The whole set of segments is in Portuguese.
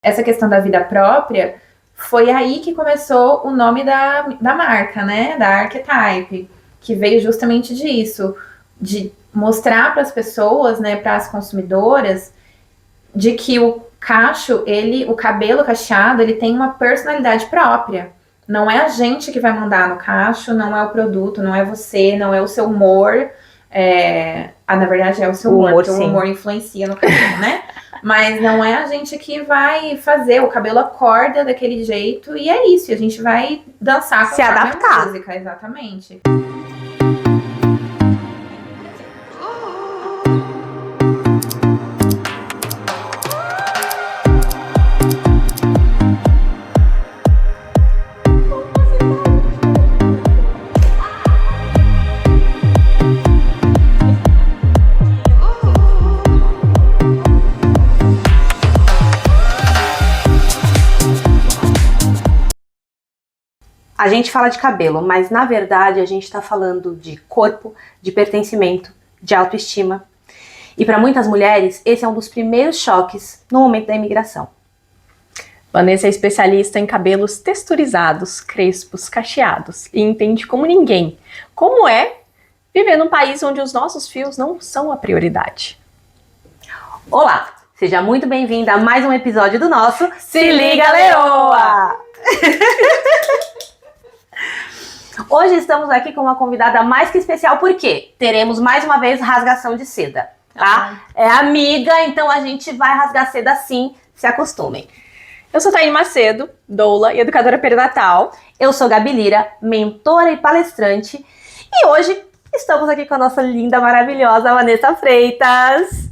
essa questão da vida própria, foi aí que começou o nome da marca, né? Da Archetype, que veio justamente disso, de mostrar para as pessoas, né, para as consumidoras, de que o cacho, o cabelo cacheado, ele tem uma personalidade própria. Não é a gente que vai mandar no cacho, não é o produto, não é você, não é o seu humor. Na verdade é o seu humor, porque o humor influencia no cabelo, né? Mas não é a gente que vai fazer, o cabelo acorda daquele jeito e é isso, e a gente vai dançar se adaptar. A música, exatamente. A gente fala de cabelo, mas na verdade a gente está falando de corpo, de pertencimento, de autoestima. E para muitas mulheres, esse é um dos primeiros choques no momento da imigração. Vanessa é especialista em cabelos texturizados, crespos, cacheados e entende como ninguém como é viver num país onde os nossos fios não são a prioridade. Olá, seja muito bem-vinda a mais um episódio do nosso Se Liga Leoa! Hoje estamos aqui com uma convidada mais que especial, porque teremos mais uma vez rasgação de seda, tá? É amiga, então a gente vai rasgar seda sim, se acostumem. Eu sou Taine Macedo, doula e educadora perinatal. Eu sou Gabi Lira, mentora e palestrante. E hoje estamos aqui com a nossa linda, maravilhosa Vanessa Freitas.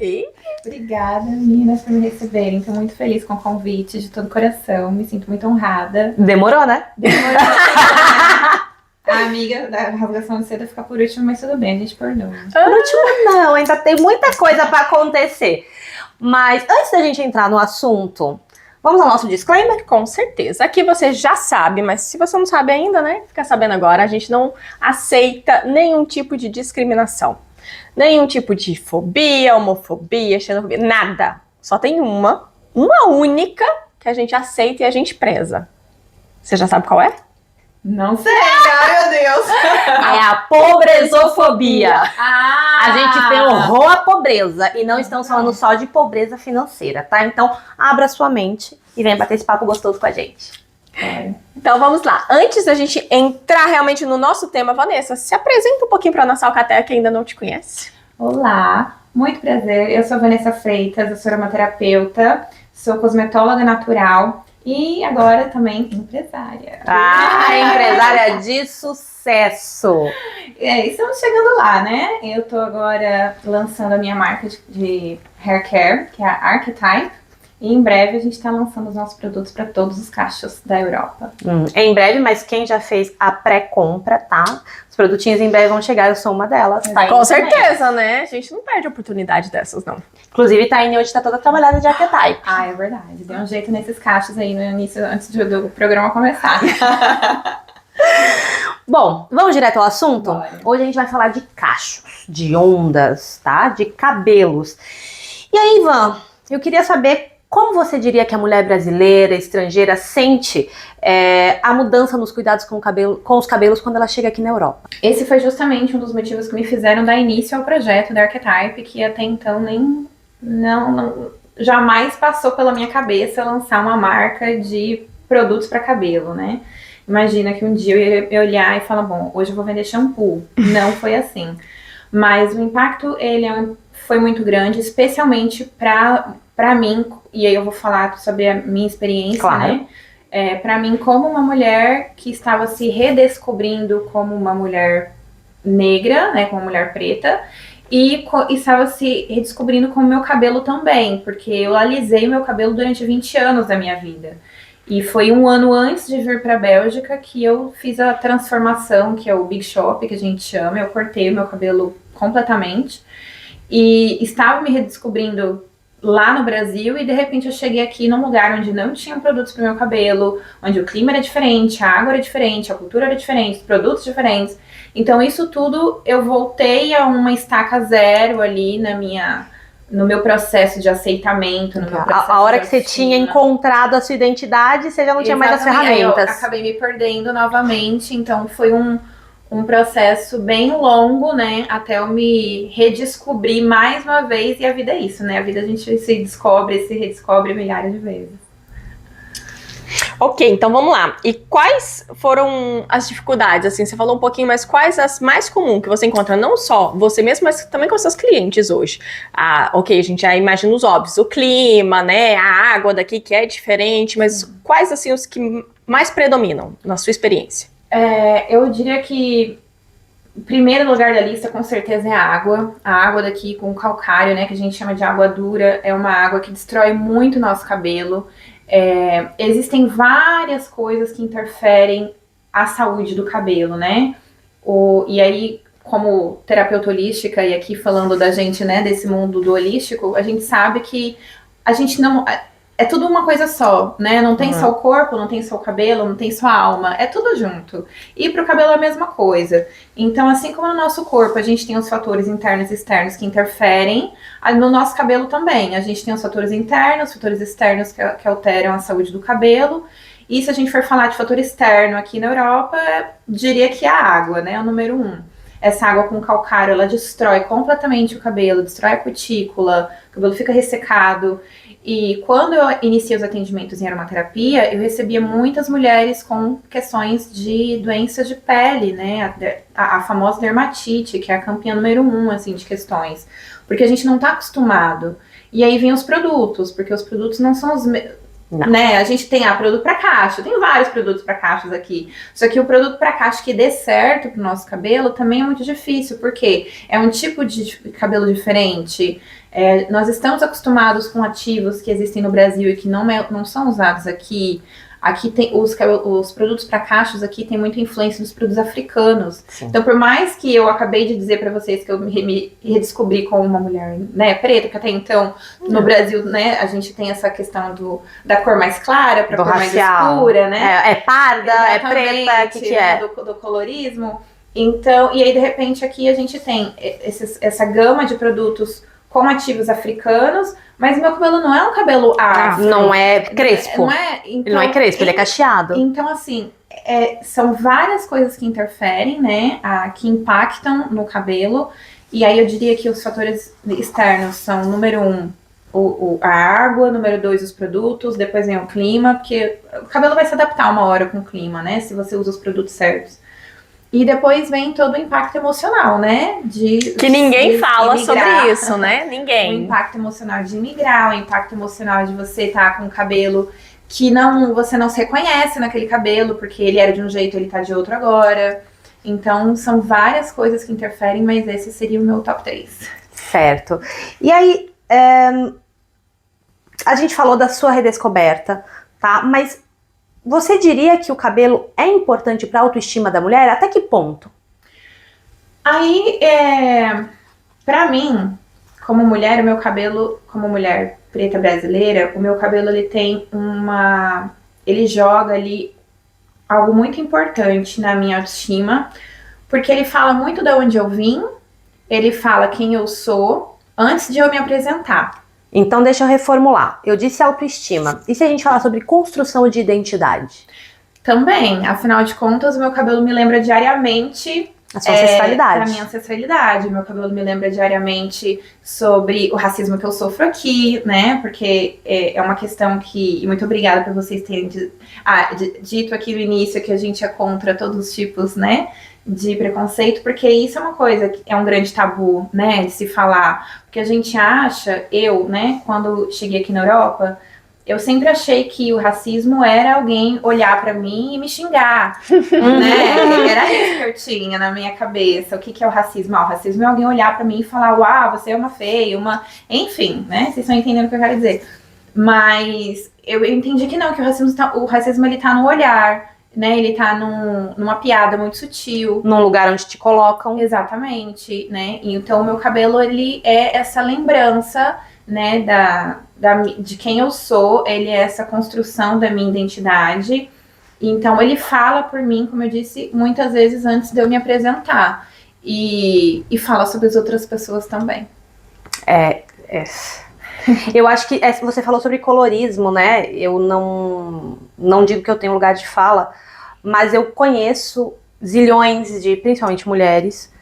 Obrigada, meninas, por me receberem. Estou muito feliz com o convite, de todo o coração. Me sinto muito honrada. Demorou, né? Demorou. A amiga da rasgação de seda fica por último, mas tudo bem, a gente perdoa. Por último não, ainda tem muita coisa para acontecer. Mas antes da gente entrar no assunto, vamos ao nosso disclaimer? Com certeza. Aqui você já sabe, mas se você não sabe ainda, né? Fica sabendo agora. A gente não aceita nenhum tipo de discriminação. Nenhum tipo de fobia, homofobia, xenofobia, nada. Só tem uma única que a gente aceita e a gente preza. Você já sabe qual é? Não sei, ai meu Deus. É a pobrezofobia. A gente tem horror à pobreza e não estamos falando só de pobreza financeira, tá? Então abra sua mente e venha bater esse papo gostoso com a gente. Então vamos lá. Antes da gente entrar realmente no nosso tema, Vanessa, se apresenta um pouquinho para nossa alcateia que ainda não te conhece. Olá, muito prazer. Eu sou Vanessa Freitas, eu sou aromaterapeuta, sou cosmetóloga natural e agora também empresária. Empresária de sucesso. Estamos chegando lá, né? Eu tô agora lançando a minha marca de hair care, que é a Archetype. E em breve a gente está lançando os nossos produtos para todos os cachos da Europa. Em breve, mas quem já fez a pré-compra, tá? Os produtinhos em breve vão chegar, eu sou uma delas. Tá? Com certeza, né? A gente não perde oportunidade dessas, não. Inclusive, Taine hoje tá toda trabalhada de Archetype. É verdade. Deu um jeito nesses cachos aí no início, antes do programa começar. Bom, vamos direto ao assunto? Bora. Hoje a gente vai falar de cachos, de ondas, tá? De cabelos. E aí, Ivan, eu queria saber como você diria que a mulher brasileira, estrangeira, sente a mudança nos cuidados com os cabelos quando ela chega aqui na Europa? Esse foi justamente um dos motivos que me fizeram dar início ao projeto da Archetype, que até então jamais passou pela minha cabeça lançar uma marca de produtos para cabelo, né? Imagina que um dia eu ia olhar e falar, bom, hoje eu vou vender shampoo. Não foi assim. Mas o impacto, foi muito grande, especialmente para mim, e aí eu vou falar sobre a minha experiência, claro, né? Para mim, como uma mulher que estava se redescobrindo como uma mulher negra, né, como uma mulher preta, e estava se redescobrindo com o meu cabelo também, porque eu alisei o meu cabelo durante 20 anos da minha vida. E foi um ano antes de vir para a Bélgica que eu fiz a transformação, que é o Big Shop, que a gente chama. Eu cortei o meu cabelo completamente e estava me redescobrindo lá no Brasil e de repente eu cheguei aqui num lugar onde não tinha produtos para o meu cabelo, onde o clima era diferente, a água era diferente, a cultura era diferente, os produtos diferentes. Então isso tudo eu voltei a uma estaca zero ali na minha no meu processo de aceitamento, no meu processo A hora de que você tinha autoestima. encontrado a sua identidade, você já não tinha mais as Exatamente. Aí eu ferramentas. acabei me perdendo novamente, então foi um processo bem longo, né, até eu me redescobrir mais uma vez, e a vida é isso, né, a vida a gente se descobre, se redescobre milhares de vezes. Ok, então vamos lá. E quais foram as dificuldades? Assim, você falou um pouquinho, mas quais as mais comuns que você encontra, não só você mesmo, mas também com seus clientes hoje? Ah, ok, a gente já imagina os óbvios, o clima, né, a água daqui que é diferente, mas quais, assim, os que mais predominam na sua experiência? Eu diria que o primeiro lugar da lista, com certeza, é a água. A água daqui com calcário, né, que a gente chama de água dura, é uma água que destrói muito o nosso cabelo. Existem várias coisas que interferem a saúde do cabelo, né? E aí, como terapeuta holística, e aqui falando da gente, né, desse mundo do holístico, a gente sabe que a gente não. É tudo uma coisa só, né? Não tem só o corpo, não tem só o cabelo, não tem só a alma, é tudo junto. E pro cabelo é a mesma coisa. Então, assim como no nosso corpo a gente tem os fatores internos e externos que interferem, no nosso cabelo também. A gente tem os fatores internos, os fatores externos que alteram a saúde do cabelo. E se a gente for falar de fator externo aqui na Europa, diria que é a água, né? É o número 1. Essa água com calcário, ela destrói completamente o cabelo, destrói a cutícula, o cabelo fica ressecado. E quando eu iniciei os atendimentos em aromaterapia, eu recebia muitas mulheres com questões de doenças de pele, né? A famosa dermatite, que é a campeã número 1, assim, de questões. Porque a gente não tá acostumado. E aí vem os produtos, porque os produtos não são os né? A gente tem produto para caixa, tem vários produtos para caixas aqui. Só que o produto para caixa que dê certo pro nosso cabelo também é muito difícil, porque é um tipo de cabelo diferente. Nós estamos acostumados com ativos que existem no Brasil e que não são usados aqui. Aqui tem os produtos para cachos aqui tem muita influência dos produtos africanos. Sim. Então, por mais que eu acabei de dizer para vocês que eu me redescobri como uma mulher, né, preta, porque até então no Brasil, né, a gente tem essa questão da cor mais clara para cor racial, mais escura, né? É parda, exatamente, é preta, que é do colorismo. Então, e aí de repente aqui a gente tem essa gama de produtos com ativos africanos, mas meu cabelo não é um cabelo afro. Não é crespo. Então, ele não é crespo, ele é cacheado. Então, assim, são várias coisas que interferem, né? Que impactam no cabelo. E aí eu diria que os fatores externos são, número 1, a água, número 2, os produtos, depois vem o clima, porque o cabelo vai se adaptar uma hora com o clima, né? Se você usa os produtos certos. E depois vem todo o impacto emocional, né? Que ninguém fala sobre isso, né? Ninguém. O impacto emocional de migrar, o impacto emocional de você estar com o cabelo que você não se reconhece naquele cabelo, porque ele era de um jeito, ele tá de outro agora. Então, são várias coisas que interferem, mas esse seria o meu top 3. Certo. E aí, a gente falou da sua redescoberta, tá? Mas você diria que o cabelo é importante para a autoestima da mulher? Até que ponto? Aí, pra mim, como mulher, o meu cabelo, como mulher preta brasileira, o meu cabelo, ele tem ele joga ali algo muito importante na minha autoestima, porque ele fala muito de onde eu vim, ele fala quem eu sou, antes de eu me apresentar. Então, deixa eu reformular. Eu disse autoestima. E se a gente falar sobre construção de identidade? Também. Afinal de contas, o meu cabelo me lembra diariamente a sua ancestralidade. Da minha ancestralidade. Meu cabelo me lembra diariamente sobre o racismo que eu sofro aqui, né? Porque é uma questão que... E muito obrigada por vocês terem dito aqui no início que a gente é contra todos os tipos, né? De preconceito, porque isso é uma coisa que é um grande tabu, né, de se falar, porque a gente acha, né, quando cheguei aqui na Europa, eu sempre achei que o racismo era alguém olhar pra mim e me xingar, né, era isso que eu tinha na minha cabeça. O que é o racismo? O racismo é alguém olhar pra mim e falar, uau, você é uma feia, enfim, né, vocês estão entendendo o que eu quero dizer. Mas eu entendi que não, que o racismo ele tá no olhar, né, ele tá numa piada muito sutil. Num lugar onde te colocam. Exatamente, né, então o meu cabelo, ele é essa lembrança, né, de quem eu sou, ele é essa construção da minha identidade, então ele fala por mim, como eu disse, muitas vezes antes de eu me apresentar, e fala sobre as outras pessoas também. Eu acho que você falou sobre colorismo, né? Eu não digo que eu tenho lugar de fala, mas eu conheço zilhões de, principalmente mulheres,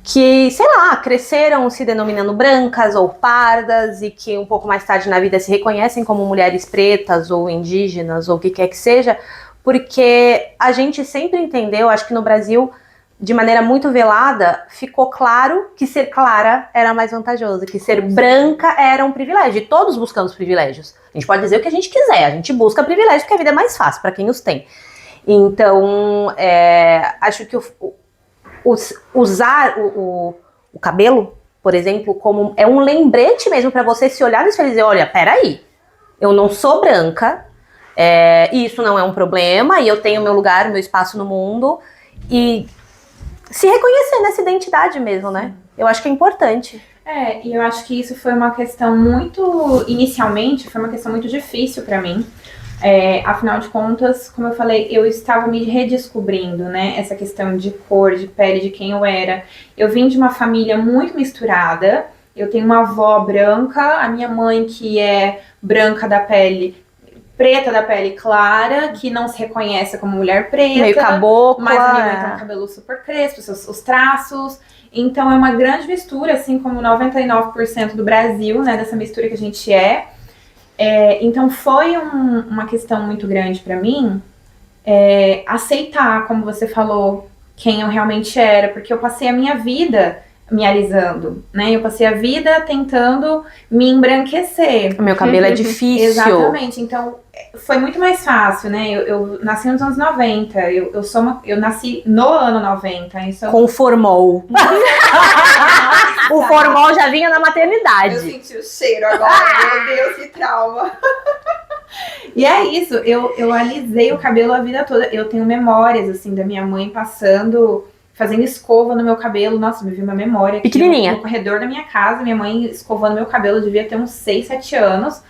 que, sei lá, cresceram se denominando brancas ou pardas e que um pouco mais tarde na vida se reconhecem como mulheres pretas ou indígenas ou o que quer que seja, porque a gente sempre entendeu, acho que no Brasil, de maneira muito velada, ficou claro que ser clara era mais vantajoso, que ser branca era um privilégio. E todos buscamos privilégios. A gente pode dizer o que a gente quiser, a gente busca privilégios porque a vida é mais fácil para quem os tem. Então, acho que usar o cabelo, por exemplo, como é um lembrete mesmo para você se olhar no espelho e dizer, olha, peraí, eu não sou branca, e isso não é um problema, e eu tenho meu lugar, meu espaço no mundo, e se reconhecer nessa identidade mesmo, né? Eu acho que é importante. E eu acho que isso foi uma questão muito, inicialmente, foi uma questão muito difícil para mim. Afinal de contas, como eu falei, eu estava me redescobrindo, né? Essa questão de cor, de pele, de quem eu era. Eu vim de uma família muito misturada. Eu tenho uma avó branca, a minha mãe que é branca da pele, preta da pele clara, que não se reconhece como mulher preta. Meio cabocla. Mas a minha mãe tem um cabelo super crespo, os traços. Então é uma grande mistura, assim como 99% do Brasil, né? Dessa mistura que a gente é. Então foi uma questão muito grande para mim aceitar, como você falou, quem eu realmente era, porque eu passei a minha vida me alisando, né? Eu passei a vida tentando me embranquecer. O meu cabelo é difícil. Exatamente, então foi muito mais fácil, né? Eu nasci nos anos 90, eu nasci no ano 90. Então... Com formol. O formol já vinha na maternidade. Eu senti o cheiro agora, meu Deus, que trauma. E é isso, eu alisei o cabelo a vida toda. Eu tenho memórias, assim, da minha mãe fazendo escova no meu cabelo. Nossa, me viu uma memória aqui pequenininha. No corredor da minha casa, minha mãe escovando meu cabelo, devia ter uns 6, 7 anos.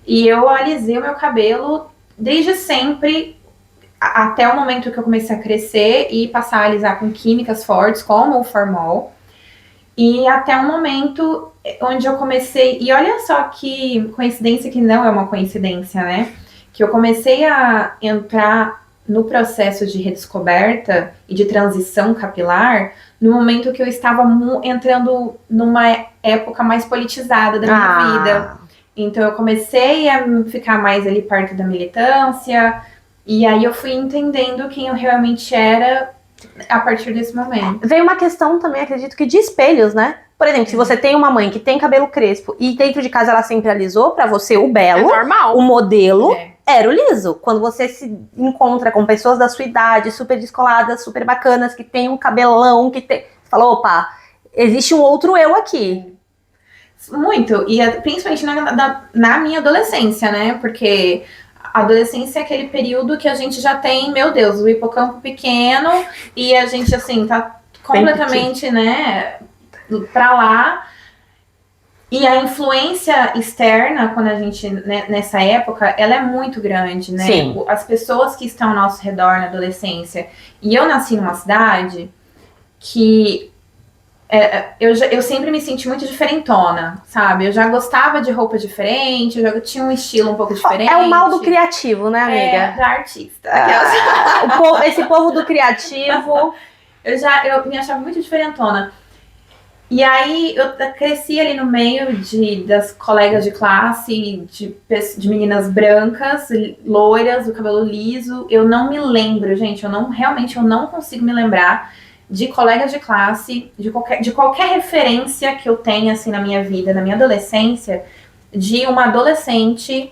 E eu alisei o meu cabelo desde sempre, até o momento que eu comecei a crescer e passar a alisar com químicas fortes, como o formol. E até um momento onde eu comecei... E olha só que coincidência que não é uma coincidência, né? Que eu comecei a entrar no processo de redescoberta e de transição capilar no momento que eu estava entrando numa época mais politizada da minha vida. Então eu comecei a ficar mais ali perto da militância, e aí eu fui entendendo quem eu realmente era a partir desse momento. Veio uma questão também, acredito que de espelhos, né? Por exemplo, se você tem uma mãe que tem cabelo crespo e dentro de casa ela sempre alisou, pra você o belo, normal. o modelo era o liso. Quando você se encontra com pessoas da sua idade, super descoladas, super bacanas, que tem um cabelão, que tem... Você fala, opa, existe um outro eu aqui. Muito, e principalmente na minha adolescência, né? Porque a adolescência é aquele período que a gente já tem, meu Deus, o hipocampo pequeno e a gente, assim, tá completamente, né, pra lá. E a influência externa, quando a gente, né, nessa época, ela é muito grande, né? Sim. As pessoas que estão ao nosso redor na adolescência. E eu nasci numa cidade que... eu sempre me senti muito diferentona, sabe? Eu já gostava de roupa diferente, eu já tinha um estilo um pouco diferente. É o mal do criativo, né, amiga? Da artista. Esse povo do criativo. Eu me achava muito diferentona. E aí eu cresci ali no meio das colegas de classe, de meninas brancas, loiras, do cabelo liso. Eu não me lembro, gente, realmente eu não consigo me lembrar de colegas de classe, de qualquer referência que eu tenha, assim, na minha vida, na minha adolescência, de uma adolescente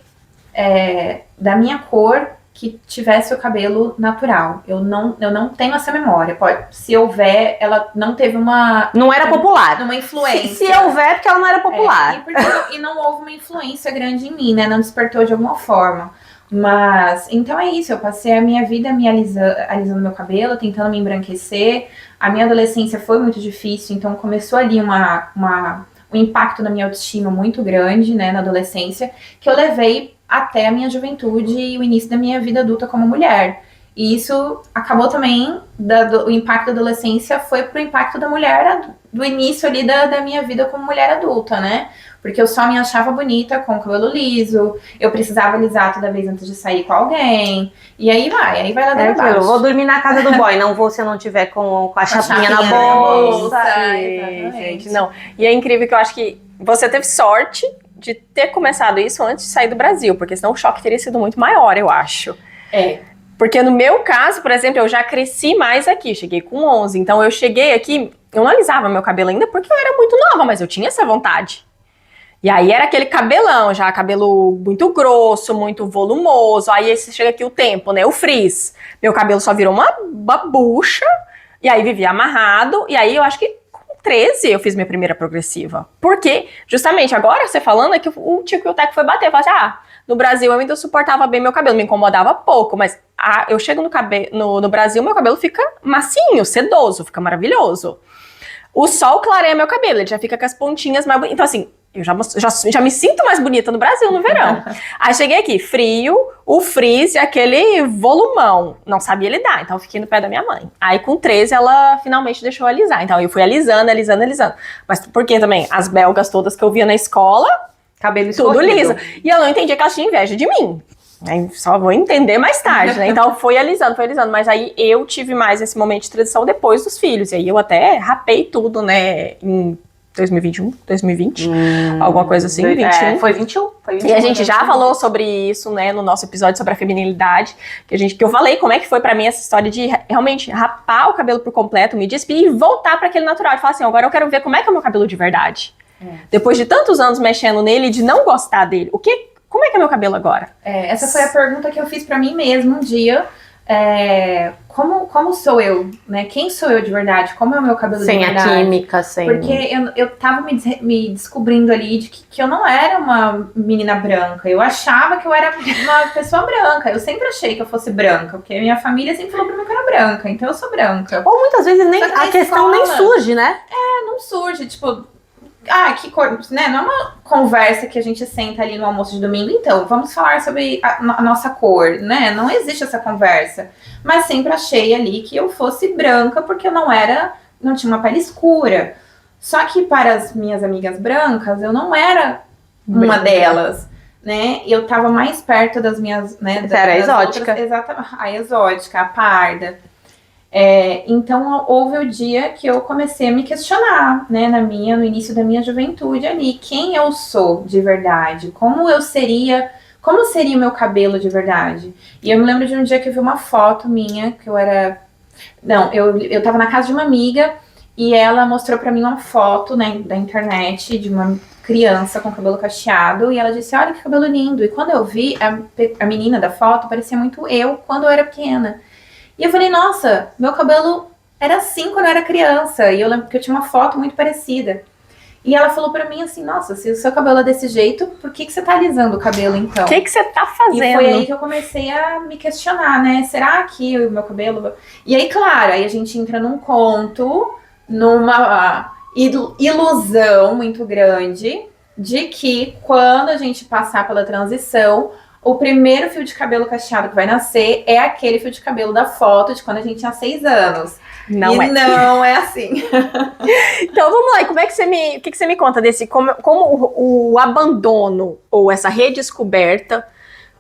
da minha cor que tivesse o cabelo natural. Eu não tenho essa memória. Se houver, ela não teve Não era popular. Uma influência. Se houver, é porque ela não era popular. E não houve uma influência grande em mim, né? Não despertou de alguma forma. Mas, então é isso, eu passei a minha vida me alisando meu cabelo, tentando me embranquecer. A minha adolescência foi muito difícil, então começou ali um impacto na minha autoestima muito grande, né, na adolescência, que eu levei até a minha juventude e o início da minha vida adulta como mulher. E isso acabou também, o impacto da adolescência foi pro impacto da mulher, do início ali da minha vida como mulher adulta, né? Porque eu só me achava bonita com o cabelo liso, eu precisava alisar toda vez antes de sair com alguém, e aí vai lá É abaixo. aquilo, vou dormir na casa do boy, não vou se eu não tiver com a chapinha na bolsa. Exatamente. Gente, não. E é incrível que eu acho que você teve sorte de ter começado isso antes de sair do Brasil, porque senão o choque teria sido muito maior, eu acho. É. Porque no meu caso, por exemplo, eu já cresci mais aqui, cheguei com 11, então eu cheguei aqui, eu não alisava meu cabelo ainda porque eu era muito nova, mas eu tinha essa vontade. E aí era aquele cabelão, já cabelo muito grosso, muito volumoso, aí você chega aqui o tempo, né, o frizz. Meu cabelo só virou uma bucha, e aí vivia amarrado, e aí eu acho que com 13 eu fiz minha primeira progressiva. Porque, justamente, agora você falando é que o Tico e o Teco foi bater, falou assim, no Brasil eu ainda suportava bem meu cabelo, me incomodava pouco, mas eu chego no Brasil, meu cabelo fica macinho, sedoso, fica maravilhoso. O sol clareia meu cabelo, ele já fica com as pontinhas mais bonitas. Então, assim, eu já me sinto mais bonita no Brasil no verão. Aí cheguei aqui, frio, o frizz e aquele volumão. Não sabia lidar, então eu fiquei no pé da minha mãe. Aí com 13 ela finalmente deixou eu alisar. Então eu fui alisando. Mas porque também as belgas todas que eu via na escola, Cabelo tudo escorrido. liso. E eu não entendia que elas tinham inveja de mim. Só vou entender mais tarde, né? Então foi alisando. Mas aí eu tive mais esse momento de transição depois dos filhos. E aí eu até rapei tudo, né? Em 2021, 2020, alguma coisa assim, 21. Foi 21. E a gente já falou sobre isso, né, no nosso episódio sobre a feminilidade, que eu falei como é que foi pra mim essa história de realmente rapar o cabelo por completo, me despir e voltar pra aquele natural. E falar assim, agora eu quero ver como é que é o meu cabelo de verdade. Depois de tantos anos mexendo nele, de não gostar dele, como é que é meu cabelo agora? Essa foi a pergunta que eu fiz pra mim mesma um dia. Como sou eu, né? Quem sou eu de verdade? Como é o meu cabelo Sem de verdade? a química, sem... Porque eu tava me descobrindo ali de que eu não era uma menina branca. Eu achava que eu era uma pessoa branca. Eu sempre achei que eu fosse branca, porque minha família sempre falou pra mim que eu era branca. Então eu sou branca. Ou muitas vezes nem, Só que na a questão nem escola- surge, né? Não surge, tipo... que cor... Né? Não é uma conversa que a gente senta ali no almoço de domingo. Então, vamos falar sobre a nossa cor, né? Não existe essa conversa. Mas sempre achei ali que eu fosse branca, porque eu não tinha uma pele escura. Só que para as minhas amigas brancas, eu não era uma delas, né? Eu tava mais perto das minhas, né? Você era das exótica. outras, exatamente, a exótica, a parda. Então houve o dia que eu comecei a me questionar, né? No início da minha juventude ali, quem eu sou de verdade? Como seria o meu cabelo de verdade? E eu me lembro de um dia que eu vi uma foto minha, que eu era... Não, eu tava na casa de uma amiga e ela mostrou pra mim uma foto, né, da internet de uma criança com cabelo cacheado e ela disse, olha que cabelo lindo. E quando eu vi, a menina da foto parecia muito eu quando eu era pequena. E eu falei, nossa, meu cabelo era assim quando eu era criança. E eu lembro que eu tinha uma foto muito parecida. E ela falou pra mim assim, nossa, se o seu cabelo é desse jeito, por que você tá alisando o cabelo então? O que você tá fazendo? E foi aí que eu comecei a me questionar, né? Será que o meu cabelo... E aí, claro, aí a gente entra num conto, numa ilusão muito grande de que quando a gente passar pela transição, o primeiro fio de cabelo cacheado que vai nascer é aquele fio de cabelo da foto de quando a gente tinha 6 anos. Não é assim. Então vamos lá, e como é que o que você me conta desse, como o abandono ou essa redescoberta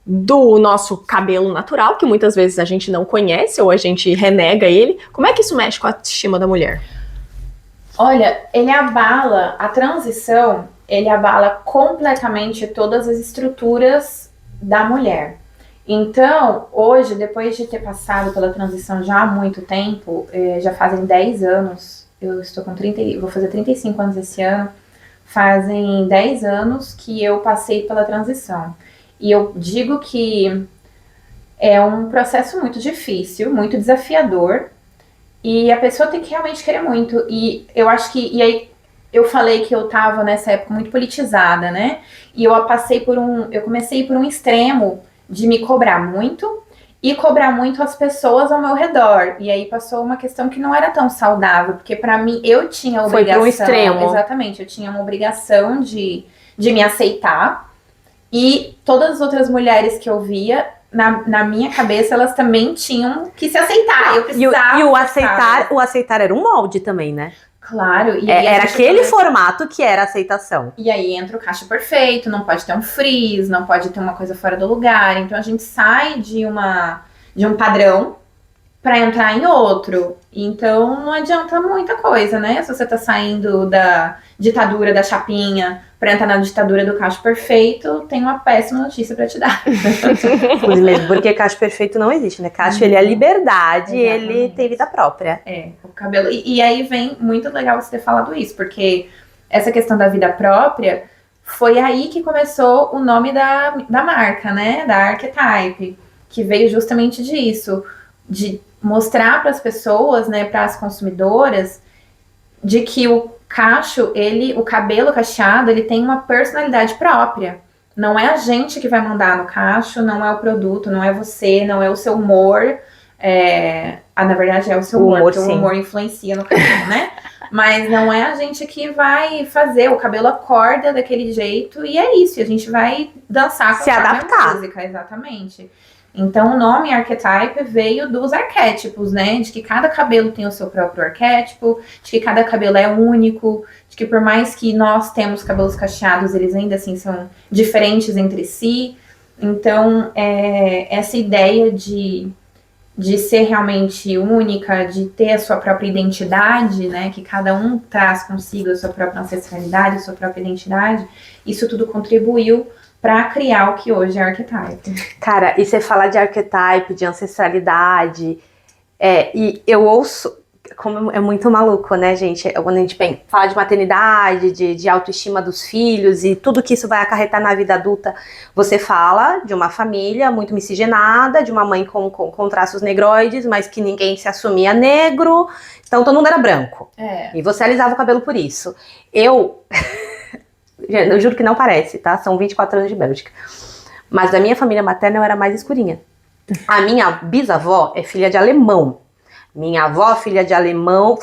do nosso cabelo natural, que muitas vezes a gente não conhece ou a gente renega ele, como é que isso mexe com a autoestima da mulher? Olha, a transição, ele abala completamente todas as estruturas da mulher. Então, hoje, depois de ter passado pela transição já há muito tempo, já fazem 10 anos, eu estou com 30, vou fazer 35 anos esse ano, fazem 10 anos que eu passei pela transição. E eu digo que é um processo muito difícil, muito desafiador, e a pessoa tem que realmente querer muito. E eu acho que, e aí eu falei que eu tava nessa época muito politizada, né? E eu comecei por um extremo de me cobrar muito e cobrar muito as pessoas ao meu redor. E aí passou uma questão que não era tão saudável, porque pra mim eu tinha a obrigação... Foi pro extremo. Exatamente, eu tinha uma obrigação de me aceitar. E todas as outras mulheres que eu via, na minha cabeça, elas também tinham que se aceitar. Eu precisava. E o aceitar era um molde também, né? Claro, e aí a Era gente aquele começa- formato que era a aceitação. E aí entra o cacho perfeito, não pode ter um frizz, não pode ter uma coisa fora do lugar. Então a gente sai de um padrão para entrar em outro. Então não adianta muita coisa, né? Se você tá saindo da ditadura da chapinha para entrar na ditadura do cacho perfeito, tem uma péssima notícia para te dar. Mesmo porque cacho perfeito não existe, né? Cacho, ele é liberdade, ele Exatamente. tem vida própria. O cabelo. E aí vem muito legal você ter falado isso, porque essa questão da vida própria foi aí que começou o nome da marca, né? Da Archetype, que veio justamente disso, de mostrar para as pessoas, né, para as consumidoras, de que o cacho, o cabelo cacheado, ele tem uma personalidade própria. Não é a gente que vai mandar no cacho, não é o produto, não é você, não é o seu humor. Na verdade é o seu humor, porque sim. o humor influencia no cabelo, né? Mas não é a gente que vai fazer, o cabelo acorda daquele jeito e é isso, a gente vai dançar com Se a adaptar. música, exatamente. Então o nome Archetype veio dos arquétipos, né? De que cada cabelo tem o seu próprio arquétipo, de que cada cabelo é único, de que por mais que nós temos cabelos cacheados, eles ainda assim são diferentes entre si. Então, essa ideia de ser realmente única, de ter a sua própria identidade, né? Que cada um traz consigo a sua própria ancestralidade, a sua própria identidade, isso tudo contribuiu para criar o que hoje é Archetype. Cara, e você falar de archetype, de ancestralidade, e eu ouço, como é muito maluco, né, gente? Quando a gente fala de maternidade, de autoestima dos filhos e tudo que isso vai acarretar na vida adulta, você fala de uma família muito miscigenada, de uma mãe com traços negroides, mas que ninguém se assumia negro, então todo mundo era branco. E você alisava o cabelo por isso. Eu juro que não parece, tá? São 24 anos de Bélgica. Mas da minha família materna eu era mais escurinha. A minha bisavó é filha de alemão. Minha avó, filha de alemão,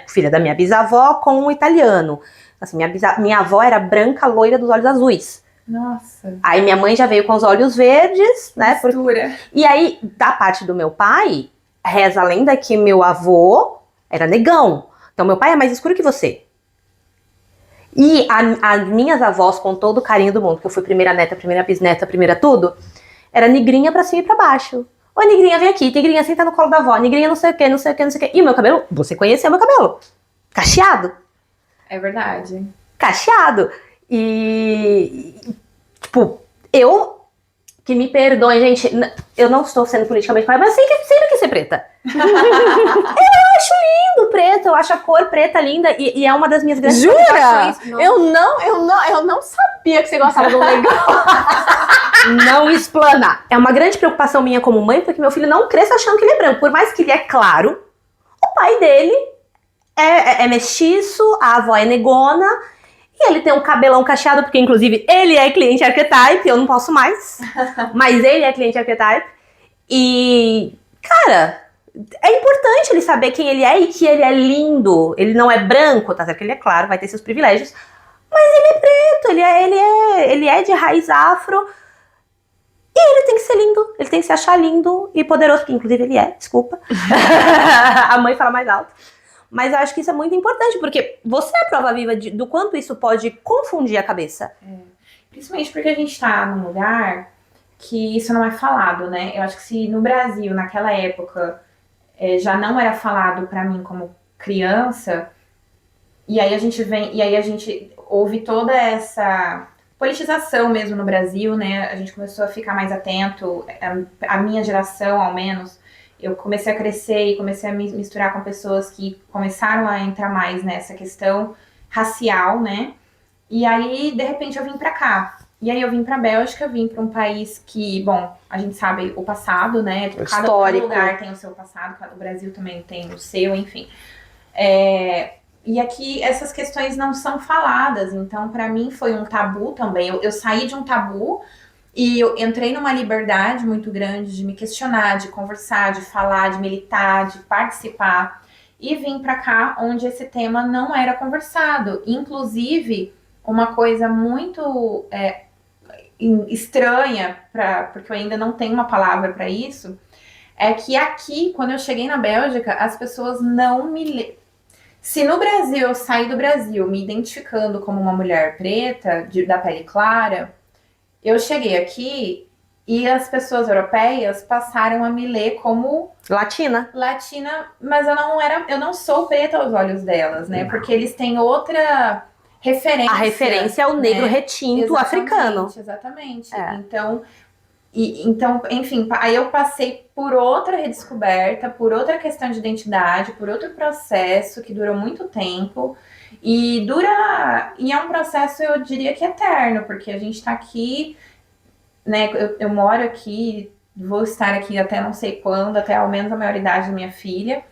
filha da minha bisavó com um italiano. Assim, minha avó era branca, loira, dos olhos azuis. Nossa. Aí minha mãe já veio com os olhos verdes, né? Mistura. E aí, da parte do meu pai, reza a lenda que meu avô era negão. Então meu pai é mais escuro que você. E as minhas avós, com todo o carinho do mundo, que eu fui primeira neta, primeira bisneta, primeira tudo, era negrinha pra cima e pra baixo. Oi, negrinha, vem aqui. Negrinha, senta no colo da avó. Negrinha, não sei o que, não sei o que, não sei o que. E o meu cabelo, você conheceu meu cabelo. Cacheado. É verdade. Cacheado. E, tipo, eu... Que me perdoem, gente, eu não estou sendo politicamente correta, mas sempre quis ser preta. Eu acho lindo preto, eu acho a cor preta linda e é uma das minhas grandes Jura? preocupações. Eu não sabia que você gostava do legal. Não explana. É uma grande preocupação minha como mãe, porque meu filho não cresça achando que ele é branco. Por mais que ele é claro, o pai dele é mestiço, a avó é negona, e ele tem um cabelão cacheado, porque inclusive ele é cliente Archetype, eu não posso mais. Mas ele é cliente Archetype. E, cara, é importante ele saber quem ele é e que ele é lindo. Ele não é branco, tá certo que ele é claro, vai ter seus privilégios. Mas ele é preto, ele é de raiz afro. E ele tem que ser lindo, ele tem que se achar lindo e poderoso, que inclusive ele é, desculpa. A mãe fala mais alto. Mas eu acho que isso é muito importante, porque você é a prova viva do quanto isso pode confundir a cabeça. Principalmente porque a gente tá num lugar que isso não é falado, né? Eu acho que se no Brasil, naquela época, já não era falado pra mim como criança, e aí a gente ouve toda essa politização mesmo no Brasil, né? A gente começou a ficar mais atento, a minha geração, ao menos, eu comecei a crescer e comecei a me misturar com pessoas que começaram a entrar mais nessa questão racial, né? E aí, de repente, eu vim pra cá. E aí eu vim pra Bélgica, vim pra um país que, bom, a gente sabe o passado, né? Cada lugar tem o seu passado, o Brasil também tem o seu, enfim. E aqui essas questões não são faladas, então pra mim foi um tabu também. Eu saí de um tabu e eu entrei numa liberdade muito grande de me questionar, de conversar, de falar, de militar, de participar. E vim pra cá onde esse tema não era conversado. Inclusive, uma coisa muito estranha, porque eu ainda não tenho uma palavra pra isso, é que aqui, quando eu cheguei na Bélgica, as pessoas não me... Se no Brasil eu sair do Brasil me identificando como uma mulher preta, da pele clara, eu cheguei aqui e as pessoas europeias passaram a me ler como Latina. latina, mas eu não sou preta aos olhos delas, né? Porque eles têm outra referência. A referência é o negro né? retinto africano. Exatamente. É. Então, enfim, aí eu passei por outra redescoberta, por outra questão de identidade, por outro processo que durou muito tempo. E é um processo, eu diria que eterno, porque a gente tá aqui, né? Eu moro aqui, vou estar aqui até não sei quando, até ao menos a maioridade da minha filha.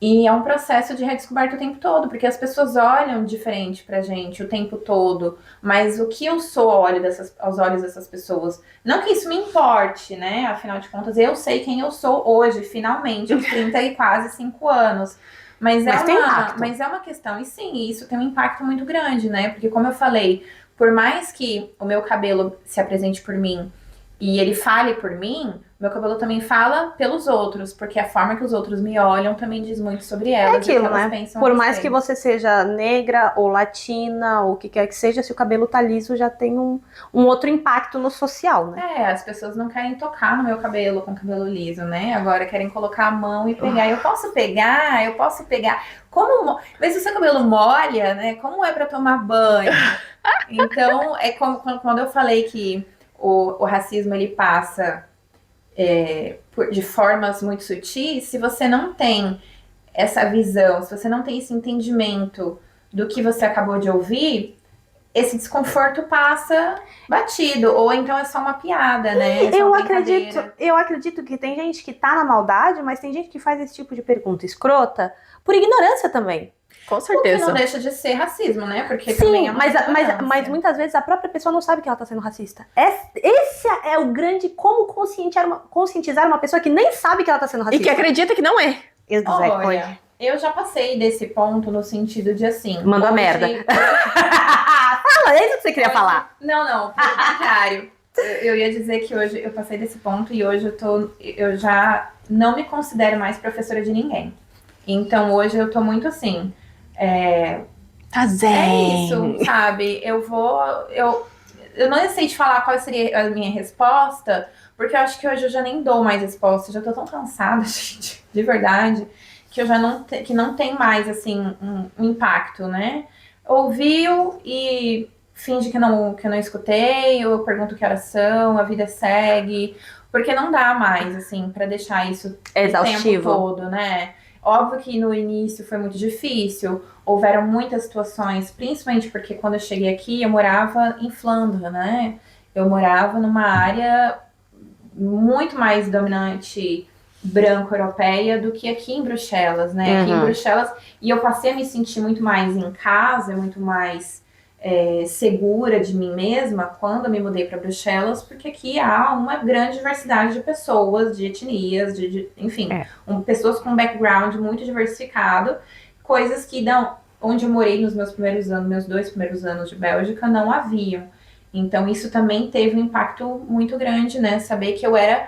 E é um processo de redescoberta o tempo todo, porque as pessoas olham diferente pra gente o tempo todo. Mas o que eu sou aos olhos dessas pessoas? Não que isso me importe, né? Afinal de contas, eu sei quem eu sou hoje, finalmente, aos 30 e quase 5 anos. Mas tem impacto. Mas é uma questão, e sim, isso tem um impacto muito grande, né? Porque como eu falei, por mais que o meu cabelo se apresente por mim e ele fale por mim, meu cabelo também fala pelos outros, porque a forma que os outros me olham também diz muito sobre elas. É aquilo, e o que elas né? pensam Por a mais que respeito. você seja negra ou latina ou o que quer que seja, se o cabelo tá liso já tem um outro impacto no social, né? É, as pessoas não querem tocar no meu cabelo com cabelo liso, né? Agora querem colocar a mão e pegar. Eu posso pegar, eu posso pegar. Mas se o seu cabelo molha, né? Como é pra tomar banho? Então, é como quando eu falei que o racismo ele passa de formas muito sutis, se você não tem essa visão, se você não tem esse entendimento do que você acabou de ouvir, esse desconforto passa batido, ou então é só uma piada, né? É só uma brincadeira. Eu acredito que tem gente que tá na maldade, mas tem gente que faz esse tipo de pergunta escrota por ignorância também. Com O que certeza. não deixa de ser racismo, né? Porque também Sim, é uma mas ignorância. muitas vezes a própria pessoa não sabe que ela tá sendo racista. Esse é o grande como conscientizar uma pessoa que nem sabe que ela tá sendo E racista. que acredita que não é. Olha, eu já passei desse ponto no sentido de assim. Mandou a merda. Fala, é isso que você queria falar. Não, pelo contrário. Eu ia dizer que hoje eu passei desse ponto e hoje eu já não me considero mais professora de ninguém. Então hoje eu tô muito assim. Tá zen. É isso, sabe? Eu não sei te falar qual seria a minha resposta, porque eu acho que hoje eu já nem dou mais resposta. Eu já tô tão cansada, gente, de verdade, que eu já que não tem mais, assim, um impacto, né? Ouviu e finge que eu não escutei, ou eu pergunto que horas são, a vida segue, porque não dá mais, assim, pra deixar isso o tempo todo, né? Óbvio que no início foi muito difícil, houveram muitas situações, principalmente porque quando eu cheguei aqui, eu morava em Flandres, né? Eu morava numa área muito mais dominante branco-europeia do que aqui em Bruxelas, né? Aqui em Bruxelas, e eu passei a me sentir muito mais em casa, muito mais segura de mim mesma quando eu me mudei para Bruxelas, porque aqui há uma grande diversidade de pessoas, de etnias, enfim, pessoas com um background muito diversificado, coisas que onde eu morei nos meus 2 primeiros anos de Bélgica, não haviam. Então isso também teve um impacto muito grande, né? Saber que eu era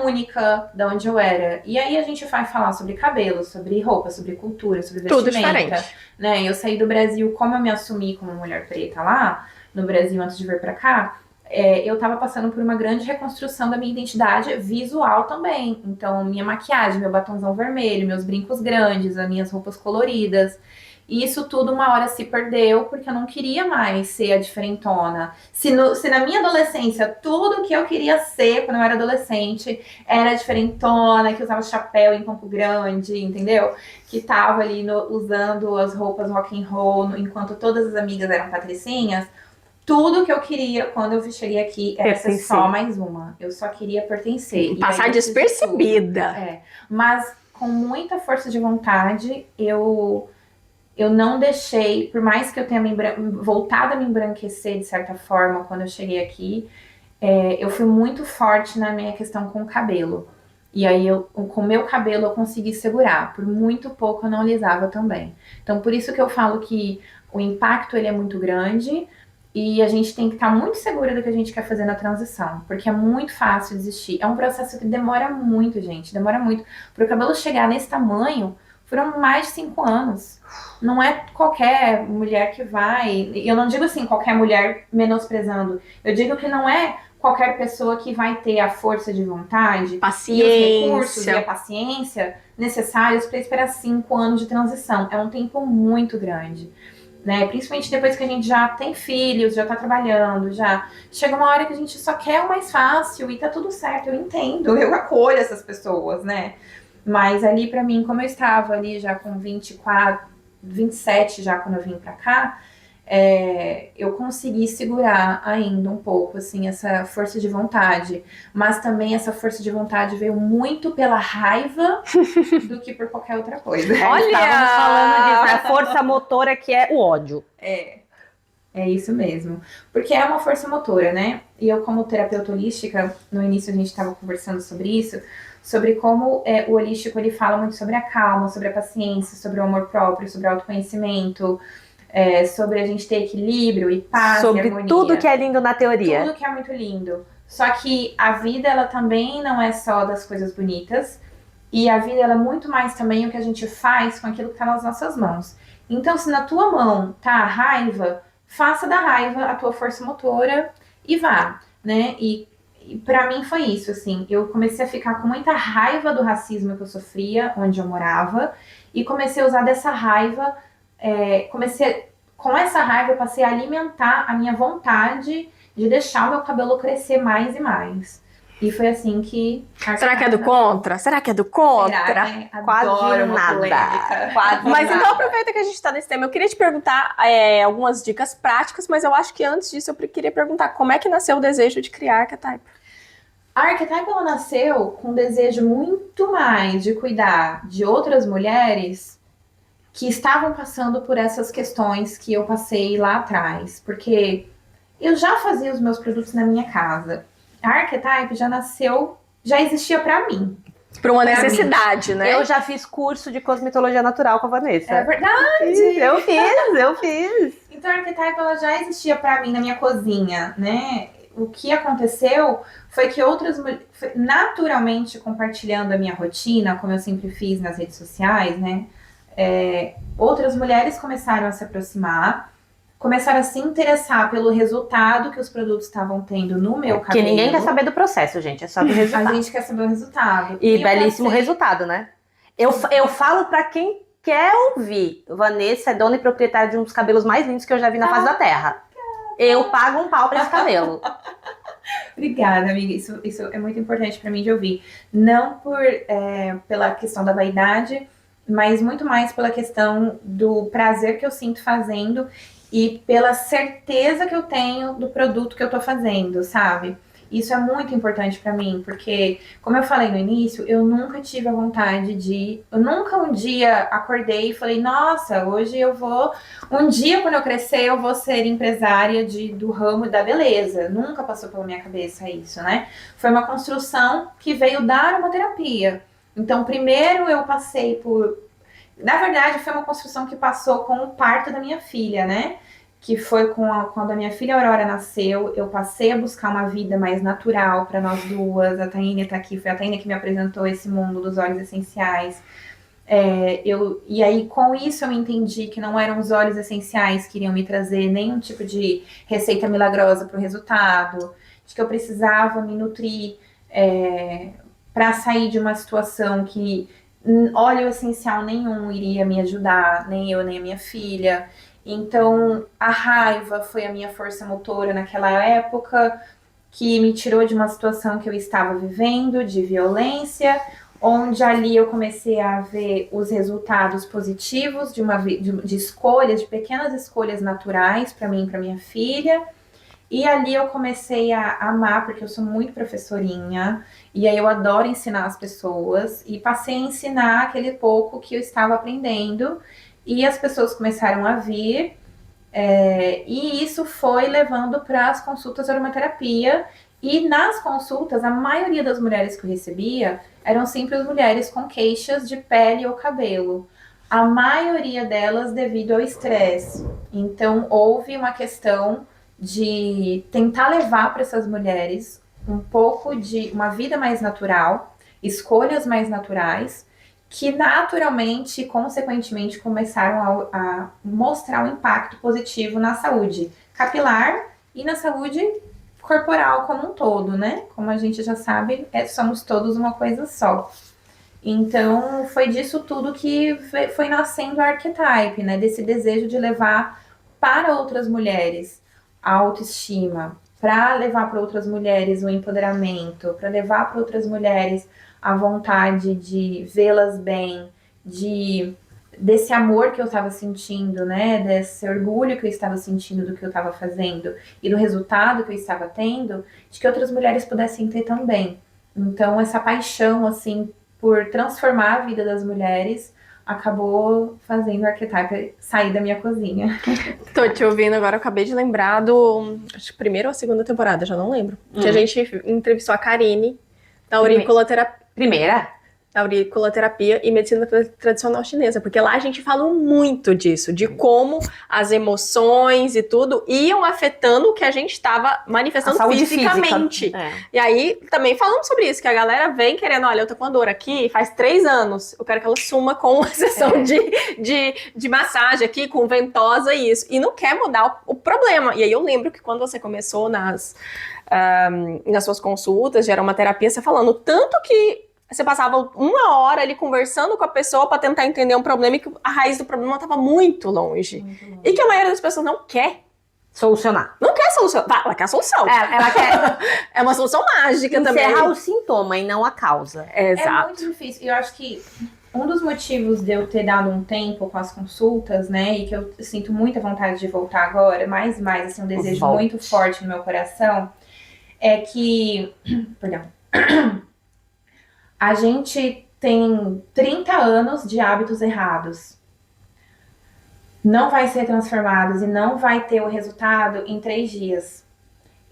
única de onde eu era. E aí a gente vai falar sobre cabelo, sobre roupa, sobre cultura, sobre vestimenta. Tudo diferente. Né? Eu saí do Brasil, como eu me assumi como mulher preta lá, no Brasil antes de vir pra cá, eu tava passando por uma grande reconstrução da minha identidade visual também. Então, minha maquiagem, meu batonzão vermelho, meus brincos grandes, as minhas roupas coloridas. E isso tudo uma hora se perdeu, porque eu não queria mais ser a diferentona. Se na minha adolescência, tudo que eu queria ser quando eu era adolescente era diferentona, que usava chapéu em Campo Grande, entendeu? Que tava ali usando as roupas rock and roll, enquanto todas as amigas eram patricinhas. Tudo que eu queria quando eu cheguei aqui era ser só mais uma. Eu só queria pertencer. Passar despercebida. Mas com muita força de vontade, eu não deixei, por mais que eu tenha voltado a me embranquecer de certa forma quando eu cheguei aqui, eu fui muito forte na minha questão com o cabelo. E aí, com o meu cabelo, eu consegui segurar. Por muito pouco, eu não alisava também. Então, por isso que eu falo que o impacto ele é muito grande e a gente tem que estar muito segura do que a gente quer fazer na transição, porque é muito fácil desistir. É um processo que demora muito, gente. Demora muito. Para o cabelo chegar nesse tamanho, foram mais de 5 anos. Não é qualquer mulher que vai. Eu não digo assim, qualquer mulher menosprezando. Eu digo que não é qualquer pessoa que vai ter a força de vontade e os recursos e a paciência necessários para esperar 5 anos de transição. É um tempo muito grande. Né? Principalmente depois que a gente já tem filhos, já tá trabalhando, já chega uma hora que a gente só quer o mais fácil e tá tudo certo, eu entendo, eu acolho essas pessoas, né? Mas ali pra mim, como eu estava ali já com 24, 27 já quando eu vim pra cá, eu consegui segurar ainda um pouco, assim, essa força de vontade. Mas também essa força de vontade veio muito pela raiva do que por qualquer outra coisa. Olha! Estávamos falando disso, a força motora que é o ódio. É isso mesmo. Porque é uma força motora, né? E eu, como terapeuta holística, no início a gente estava conversando sobre isso, sobre como o holístico ele fala muito sobre a calma, sobre a paciência, sobre o amor próprio, sobre o autoconhecimento, sobre a gente ter equilíbrio e paz sobre e harmonia. Tudo que é lindo na teoria. Tudo que é muito lindo. Só que a vida, ela também não é só das coisas bonitas. E a vida, ela é muito mais também o que a gente faz com aquilo que está nas nossas mãos. Então, se na tua mão tá a raiva, faça da raiva a tua força motora e vá, né? E pra mim foi isso, assim. Eu comecei a ficar com muita raiva do racismo que eu sofria, onde eu morava. E comecei a usar dessa raiva... com essa raiva eu passei a alimentar a minha vontade de deixar o meu cabelo crescer mais e mais. E foi assim que... Será que é do contra? Será que é do contra? Quase nada. Mas então aproveita que a gente tá nesse tema. Eu queria te perguntar algumas dicas práticas, mas eu acho que antes disso eu queria perguntar como é que nasceu o desejo de criar Archetype? A Archetype, ela nasceu com um desejo muito mais de cuidar de outras mulheres que estavam passando por essas questões que eu passei lá atrás. Porque eu já fazia os meus produtos na minha casa. A Archetype já nasceu, já existia pra mim. Por uma necessidade, né? Eu já fiz curso de cosmetologia natural com a Vanessa. É verdade! Eu fiz. Então a Archetype, ela já existia pra mim na minha cozinha, né? O que aconteceu foi que outras mulheres, naturalmente compartilhando a minha rotina, como eu sempre fiz nas redes sociais, né? Outras mulheres começaram a se aproximar, começaram a se interessar pelo resultado que os produtos estavam tendo no meu cabelo. Porque ninguém quer saber do processo, gente, é só do resultado. A gente quer saber o resultado. E belíssimo resultado, né? Eu falo pra quem quer ouvir. Vanessa é dona e proprietária de um dos cabelos mais lindos que eu já vi na face da Terra. Eu pago um pau pra esse cabelo. Obrigada, amiga. Isso é muito importante pra mim de ouvir. Não pela questão da vaidade, mas muito mais pela questão do prazer que eu sinto fazendo e pela certeza que eu tenho do produto que eu tô fazendo, sabe? Isso é muito importante pra mim, porque, como eu falei no início, eu nunca tive a vontade de... Eu nunca um dia acordei e falei, nossa, hoje eu vou... Um dia, quando eu crescer, eu vou ser empresária do ramo da beleza. Nunca passou pela minha cabeça isso, né? Foi uma construção que veio da aromaterapia. Então, primeiro eu passei por... Na verdade, foi uma construção que passou com o parto da minha filha, né? Que foi quando a minha filha Aurora nasceu, eu passei a buscar uma vida mais natural para nós duas. A Taína tá aqui, foi a Taína que me apresentou esse mundo dos óleos essenciais. E aí, com isso, eu entendi que não eram os óleos essenciais que iriam me trazer nenhum tipo de receita milagrosa para o resultado, de que eu precisava me nutrir para sair de uma situação que óleo essencial nenhum iria me ajudar, nem eu, nem a minha filha. Então, a raiva foi a minha força motora naquela época, que me tirou de uma situação que eu estava vivendo, de violência, onde ali eu comecei a ver os resultados positivos de escolhas, de pequenas escolhas naturais para mim e para minha filha. E ali eu comecei a amar, porque eu sou muito professorinha, e aí eu adoro ensinar as pessoas, e passei a ensinar aquele pouco que eu estava aprendendo, e as pessoas começaram a vir, e isso foi levando para as consultas de aromaterapia, e nas consultas, a maioria das mulheres que eu recebia eram simples mulheres com queixas de pele ou cabelo. A maioria delas devido ao estresse. Então, houve uma questão de tentar levar para essas mulheres um pouco de uma vida mais natural, escolhas mais naturais, que naturalmente, consequentemente, começaram a mostrar um impacto positivo na saúde capilar e na saúde corporal como um todo, né? Como a gente já sabe, somos todos uma coisa só. Então, foi disso tudo que foi nascendo a Archetype, né? Desse desejo de levar para outras mulheres a autoestima, para levar para outras mulheres o empoderamento, para levar para outras mulheres a vontade de vê-las bem, desse amor que eu estava sentindo, né? Desse orgulho que eu estava sentindo do que eu estava fazendo e do resultado que eu estava tendo, de que outras mulheres pudessem ter também. Então, essa paixão, assim, por transformar a vida das mulheres, acabou fazendo o Archetype sair da minha cozinha. Tô te ouvindo agora, eu acabei de lembrar acho que primeira ou segunda temporada, já não lembro. Que a gente entrevistou a Karine, da auriculoterapia e medicina tradicional chinesa, porque lá a gente falou muito disso, de como as emoções e tudo iam afetando o que a gente estava manifestando fisicamente. E aí também falamos sobre isso, que a galera vem querendo, olha, eu tô com uma dor aqui faz 3 anos, eu quero que ela suma com uma sessão de massagem aqui, com ventosa e isso, e não quer mudar o problema. E aí eu lembro que quando você começou nas suas consultas de aromaterapia, você falando tanto que você passava 1 hora ali conversando com a pessoa para tentar entender um problema e que a raiz do problema estava muito longe. E que a maioria das pessoas não quer solucionar. Não quer solucionar. Ela quer a solução. Ela quer é uma solução mágica também. Encerrar o sintoma e não a causa. Exato. É muito difícil. E eu acho que um dos motivos de eu ter dado um tempo com as consultas, né, e que eu sinto muita vontade de voltar agora, mais e mais, assim, um desejo muito forte no meu coração, é que... Perdão. A gente tem 30 anos de hábitos errados. Não vai ser transformados e não vai ter o resultado em 3 dias.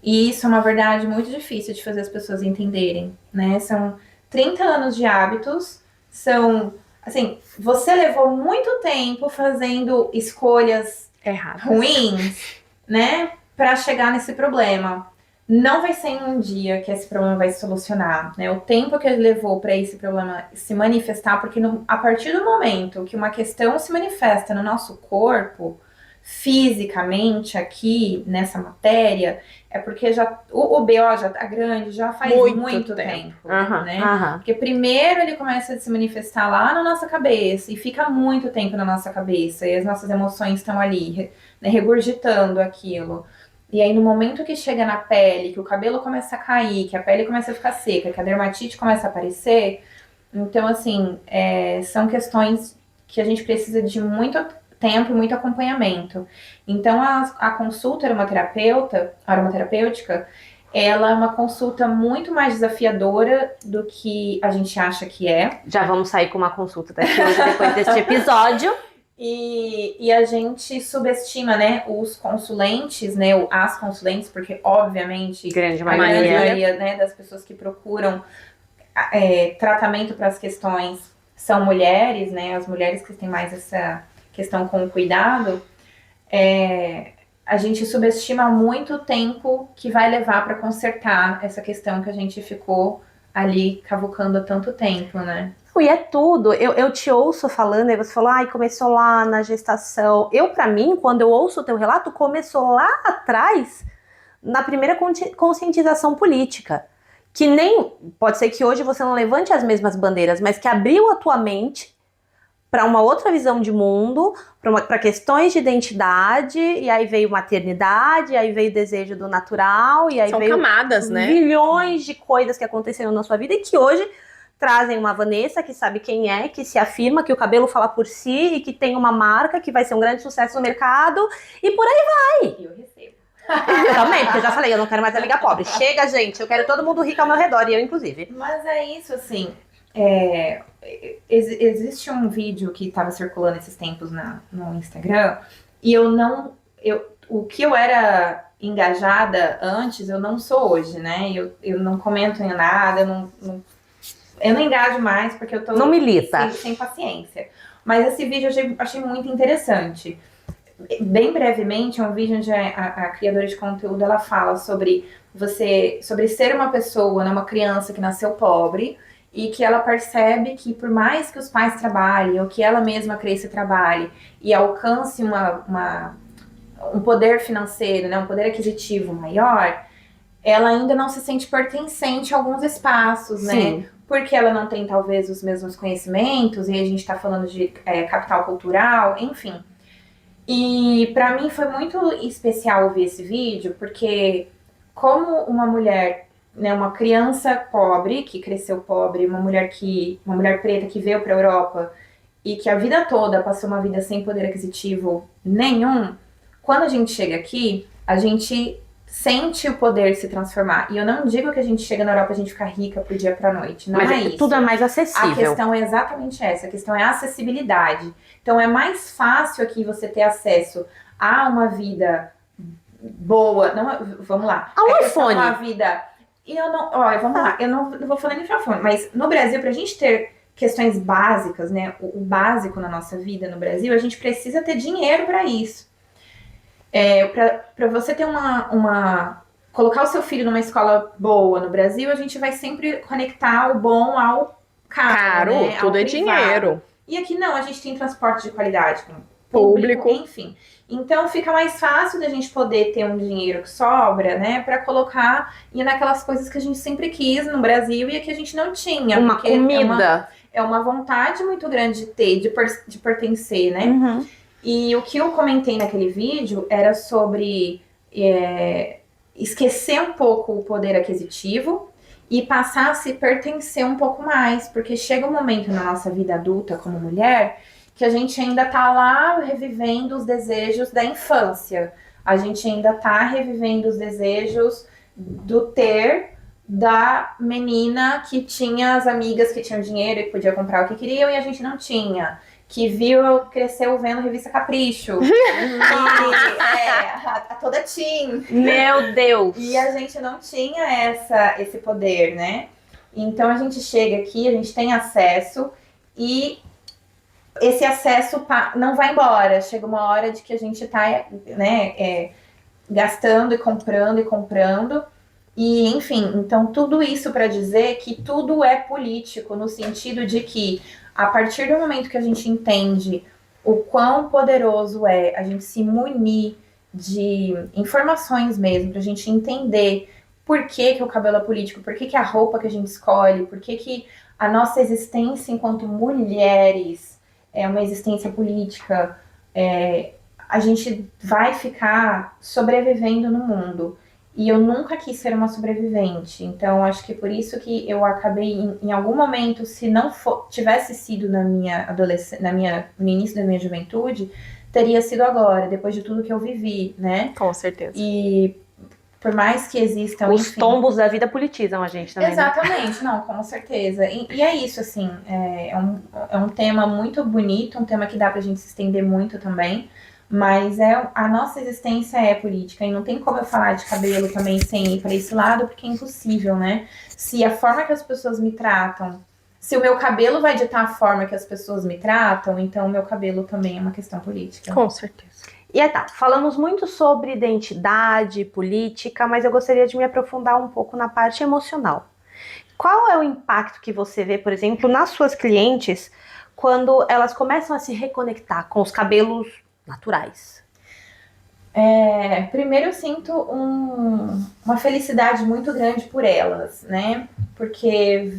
E isso é uma verdade muito difícil de fazer as pessoas entenderem, né? São 30 anos de hábitos, assim, você levou muito tempo fazendo escolhas ruins, né? Para chegar nesse problema. Não vai ser em um dia que esse problema vai se solucionar, né? O tempo que ele levou para esse problema se manifestar, porque a partir do momento que uma questão se manifesta no nosso corpo, fisicamente aqui nessa matéria, é porque o BO já tá grande, já faz muito tempo, né? Porque primeiro ele começa a se manifestar lá na nossa cabeça e fica muito tempo na nossa cabeça e as nossas emoções estão ali, né, regurgitando aquilo. E aí, no momento que chega na pele, que o cabelo começa a cair, que a pele começa a ficar seca, que a dermatite começa a aparecer, então, assim, são questões que a gente precisa de muito tempo e muito acompanhamento. Então, a consulta aromaterapêutica, ela é uma consulta muito mais desafiadora do que a gente acha que é. Já vamos sair com uma consulta daqui hoje, depois deste episódio. E a gente subestima, né, os consulentes, né, as consulentes, porque obviamente grande a maioria, né, das pessoas que procuram tratamento para as questões são mulheres, né, as mulheres que têm mais essa questão com o cuidado, a gente subestima muito o tempo que vai levar para consertar essa questão que a gente ficou ali cavucando há tanto tempo, né? E é tudo, eu te ouço falando, aí você falou, começou lá na gestação. Pra mim, quando eu ouço o teu relato, começou lá atrás, na primeira conscientização política. Que nem, pode ser que hoje você não levante as mesmas bandeiras, mas que abriu a tua mente para uma outra visão de mundo, para questões de identidade, e aí veio maternidade, e aí veio desejo do natural, e aí São veio camadas, né? Milhões de coisas que aconteceram na sua vida e que hoje trazem uma Vanessa que sabe quem é, que se afirma, que o cabelo fala por si e que tem uma marca que vai ser um grande sucesso no mercado e por aí vai. E eu recebo. Também, porque eu já falei, eu não quero mais a Liga Pobre. Chega, gente, eu quero todo mundo rico ao meu redor, e eu inclusive. Mas é isso, assim, existe um vídeo que estava circulando esses tempos no Instagram e o que eu era engajada antes, eu não sou hoje, né? Eu não comento em nada, eu não engajo mais porque eu tô não milita. Sem paciência. Mas esse vídeo eu achei muito interessante. Bem brevemente, é um vídeo onde a criadora de conteúdo ela fala sobre ser uma pessoa, né, uma criança que nasceu pobre e que ela percebe que por mais que os pais trabalhem, ou que ela mesma cresça e trabalhe, e alcance um poder financeiro, né, um poder aquisitivo maior, ela ainda não se sente pertencente a alguns espaços, Sim. né? Porque ela não tem, talvez, os mesmos conhecimentos, e a gente está falando de capital cultural, enfim. E para mim foi muito especial ouvir esse vídeo, porque como uma mulher, né, uma criança pobre, que cresceu pobre, uma mulher preta que veio para a Europa e que a vida toda passou uma vida sem poder aquisitivo nenhum, quando a gente chega aqui, a gente sente o poder se transformar. E eu não digo que a gente chega na Europa e a gente fica rica pro dia pra noite. Não Mas é isso. tudo é mais A acessível. questão é exatamente essa. A questão é a acessibilidade. Então é mais fácil aqui você ter acesso a uma vida boa. Não, vamos lá. A um É questão de iPhone. uma vida. E eu não. Olha, vamos lá. Eu não vou falar nem microfone, mas no Brasil, pra gente ter questões básicas, né? O básico na nossa vida no Brasil, a gente precisa ter dinheiro pra isso. Para você ter colocar o seu filho numa escola boa no Brasil, a gente vai sempre conectar o bom ao caro, né? Tudo ao é privado. dinheiro. E aqui não, a gente tem transporte de qualidade, Público. enfim. Então fica mais fácil da gente poder ter um dinheiro que sobra, né, para colocar e naquelas coisas que a gente sempre quis no Brasil e que a gente não tinha. Uma porque comida. É uma vontade muito grande de ter, de pertencer, né? Uhum. E o que eu comentei naquele vídeo era sobre esquecer um pouco o poder aquisitivo e passar a se pertencer um pouco mais, porque chega um momento na nossa vida adulta como mulher que a gente ainda tá lá revivendo os desejos da infância, a gente ainda tá revivendo os desejos do ter da menina que tinha as amigas que tinham dinheiro e podia comprar o que queriam e a gente não tinha. Que cresceu vendo revista Capricho. A toda teen. Meu Deus. E a gente não tinha esse poder, né? Então a gente chega aqui, a gente tem acesso e esse acesso não vai embora. Chega uma hora de que a gente tá, né, gastando e comprando. E, enfim, então tudo isso para dizer que tudo é político, no sentido de que a partir do momento que a gente entende o quão poderoso é a gente se munir de informações mesmo, pra gente entender por que o cabelo é político, por que a roupa que a gente escolhe, por que a nossa existência enquanto mulheres é uma existência política, a gente vai ficar sobrevivendo no mundo. E eu nunca quis ser uma sobrevivente. Então, acho que por isso que eu acabei, em algum momento, se não tivesse sido na minha adolescência, no início da minha juventude, teria sido agora, depois de tudo que eu vivi, né? Com certeza. E por mais que existam... Os tombos da vida politizam a gente também, Exatamente, né? Não, com certeza. E é isso, assim, é um tema muito bonito, um tema que dá pra gente se estender muito também. Mas a nossa existência é política e não tem como eu falar de cabelo também sem ir para esse lado, porque é impossível, né? Se a forma que as pessoas me tratam, se o meu cabelo vai ditar a forma que as pessoas me tratam, então o meu cabelo também é uma questão política. Com certeza. E tá, falamos muito sobre identidade, política, mas eu gostaria de me aprofundar um pouco na parte emocional. Qual é o impacto que você vê, por exemplo, nas suas clientes, quando elas começam a se reconectar com os cabelos naturais? Primeiro eu sinto uma felicidade muito grande por elas, né? Porque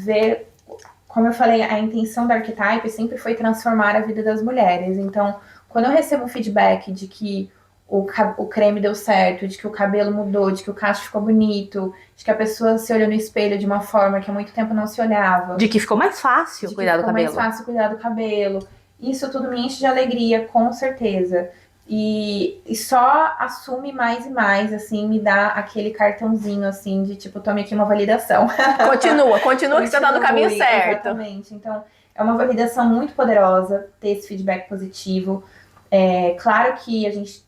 como eu falei, a intenção da Archetype sempre foi transformar a vida das mulheres. Então, quando eu recebo um feedback de que o creme deu certo, de que o cabelo mudou, de que o cacho ficou bonito, de que a pessoa se olhou no espelho de uma forma que há muito tempo não se olhava. De que ficou mais fácil cuidar do cabelo. Mais fácil cuidar do cabelo. Isso tudo me enche de alegria, com certeza. E só assume mais e mais, assim, me dá aquele cartãozinho, assim, de tipo, tome aqui uma validação. Continua que você tá no caminho certo. Exatamente. Então, é uma validação muito poderosa ter esse feedback positivo. Claro que a gente...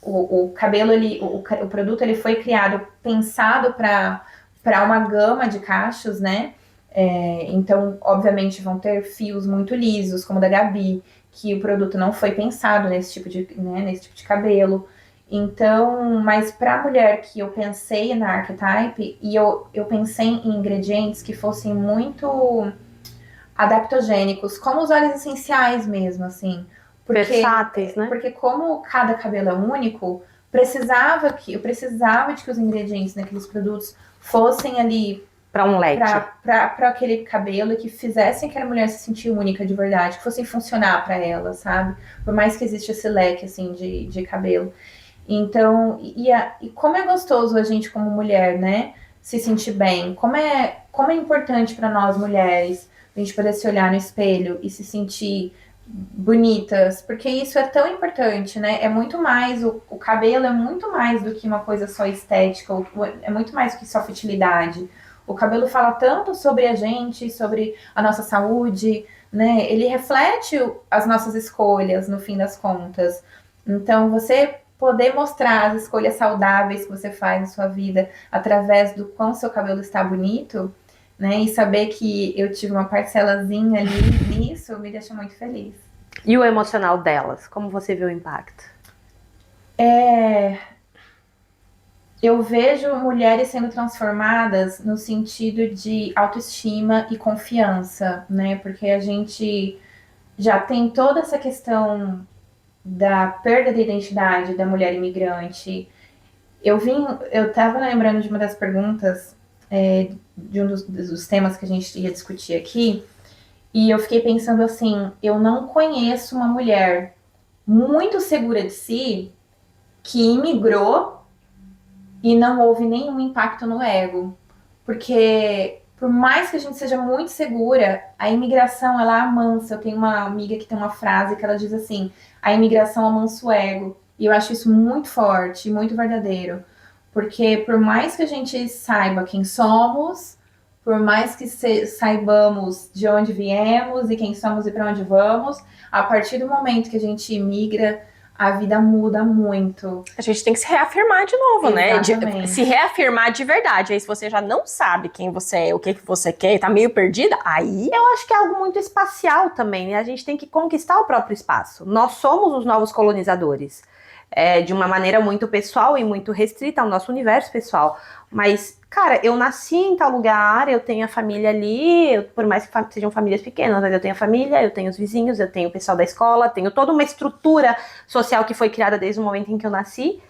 O cabelo, o produto, ele foi criado, pensado para uma gama de cachos, né? Então, obviamente, vão ter fios muito lisos, como o da Gabi, que o produto não foi pensado nesse tipo de cabelo. Então, mas para a mulher que eu pensei na Archetype, e eu pensei em ingredientes que fossem muito adaptogênicos, como os óleos essenciais mesmo, assim. Versáteis, né? Porque como cada cabelo é único, eu precisava de que os ingredientes naqueles produtos fossem ali Para um leque. para aquele cabelo e que fizessem aquela mulher se sentir única de verdade, que fossem funcionar para ela, sabe? Por mais que exista esse leque assim de cabelo. Então, e como é gostoso a gente como mulher, né, se sentir bem. Como é importante para nós mulheres a gente poder se olhar no espelho e se sentir bonitas, porque isso é tão importante, né? É muito mais, o cabelo é muito mais do que uma coisa só estética, é muito mais do que só fertilidade. O cabelo fala tanto sobre a gente, sobre a nossa saúde, né? Ele reflete as nossas escolhas, no fim das contas. Então, você poder mostrar as escolhas saudáveis que você faz na sua vida através do quão seu cabelo está bonito, né? E saber que eu tive uma parcelazinha ali nisso me deixa muito feliz. E o emocional delas? Como você vê o impacto? Eu vejo mulheres sendo transformadas no sentido de autoestima e confiança, né? Porque a gente já tem toda essa questão da perda de identidade da mulher imigrante. Eu estava lembrando de uma das perguntas, de um dos temas que a gente ia discutir aqui, e eu fiquei pensando assim, eu não conheço uma mulher muito segura de si que imigrou e não houve nenhum impacto no ego. Porque por mais que a gente seja muito segura, a imigração ela amansa. Eu tenho uma amiga que tem uma frase que ela diz assim, a imigração amansa o ego. E eu acho isso muito forte, muito verdadeiro. Porque por mais que a gente saiba quem somos, por mais que saibamos de onde viemos e quem somos e para onde vamos, a partir do momento que a gente imigra, a vida muda muito. A gente tem que se reafirmar de novo, Exatamente. né? Se reafirmar de verdade. Aí se você já não sabe quem você é, o que você quer, e tá meio perdida, aí... Eu acho que é algo muito espacial também, né? A gente tem que conquistar o próprio espaço. Nós somos os novos colonizadores. De uma maneira muito pessoal e muito restrita ao nosso universo pessoal. Mas, cara, eu nasci em tal lugar, eu tenho a família ali, por mais que sejam famílias pequenas, mas eu tenho a família, eu tenho os vizinhos, eu tenho o pessoal da escola, tenho toda uma estrutura social que foi criada desde o momento em que eu nasci.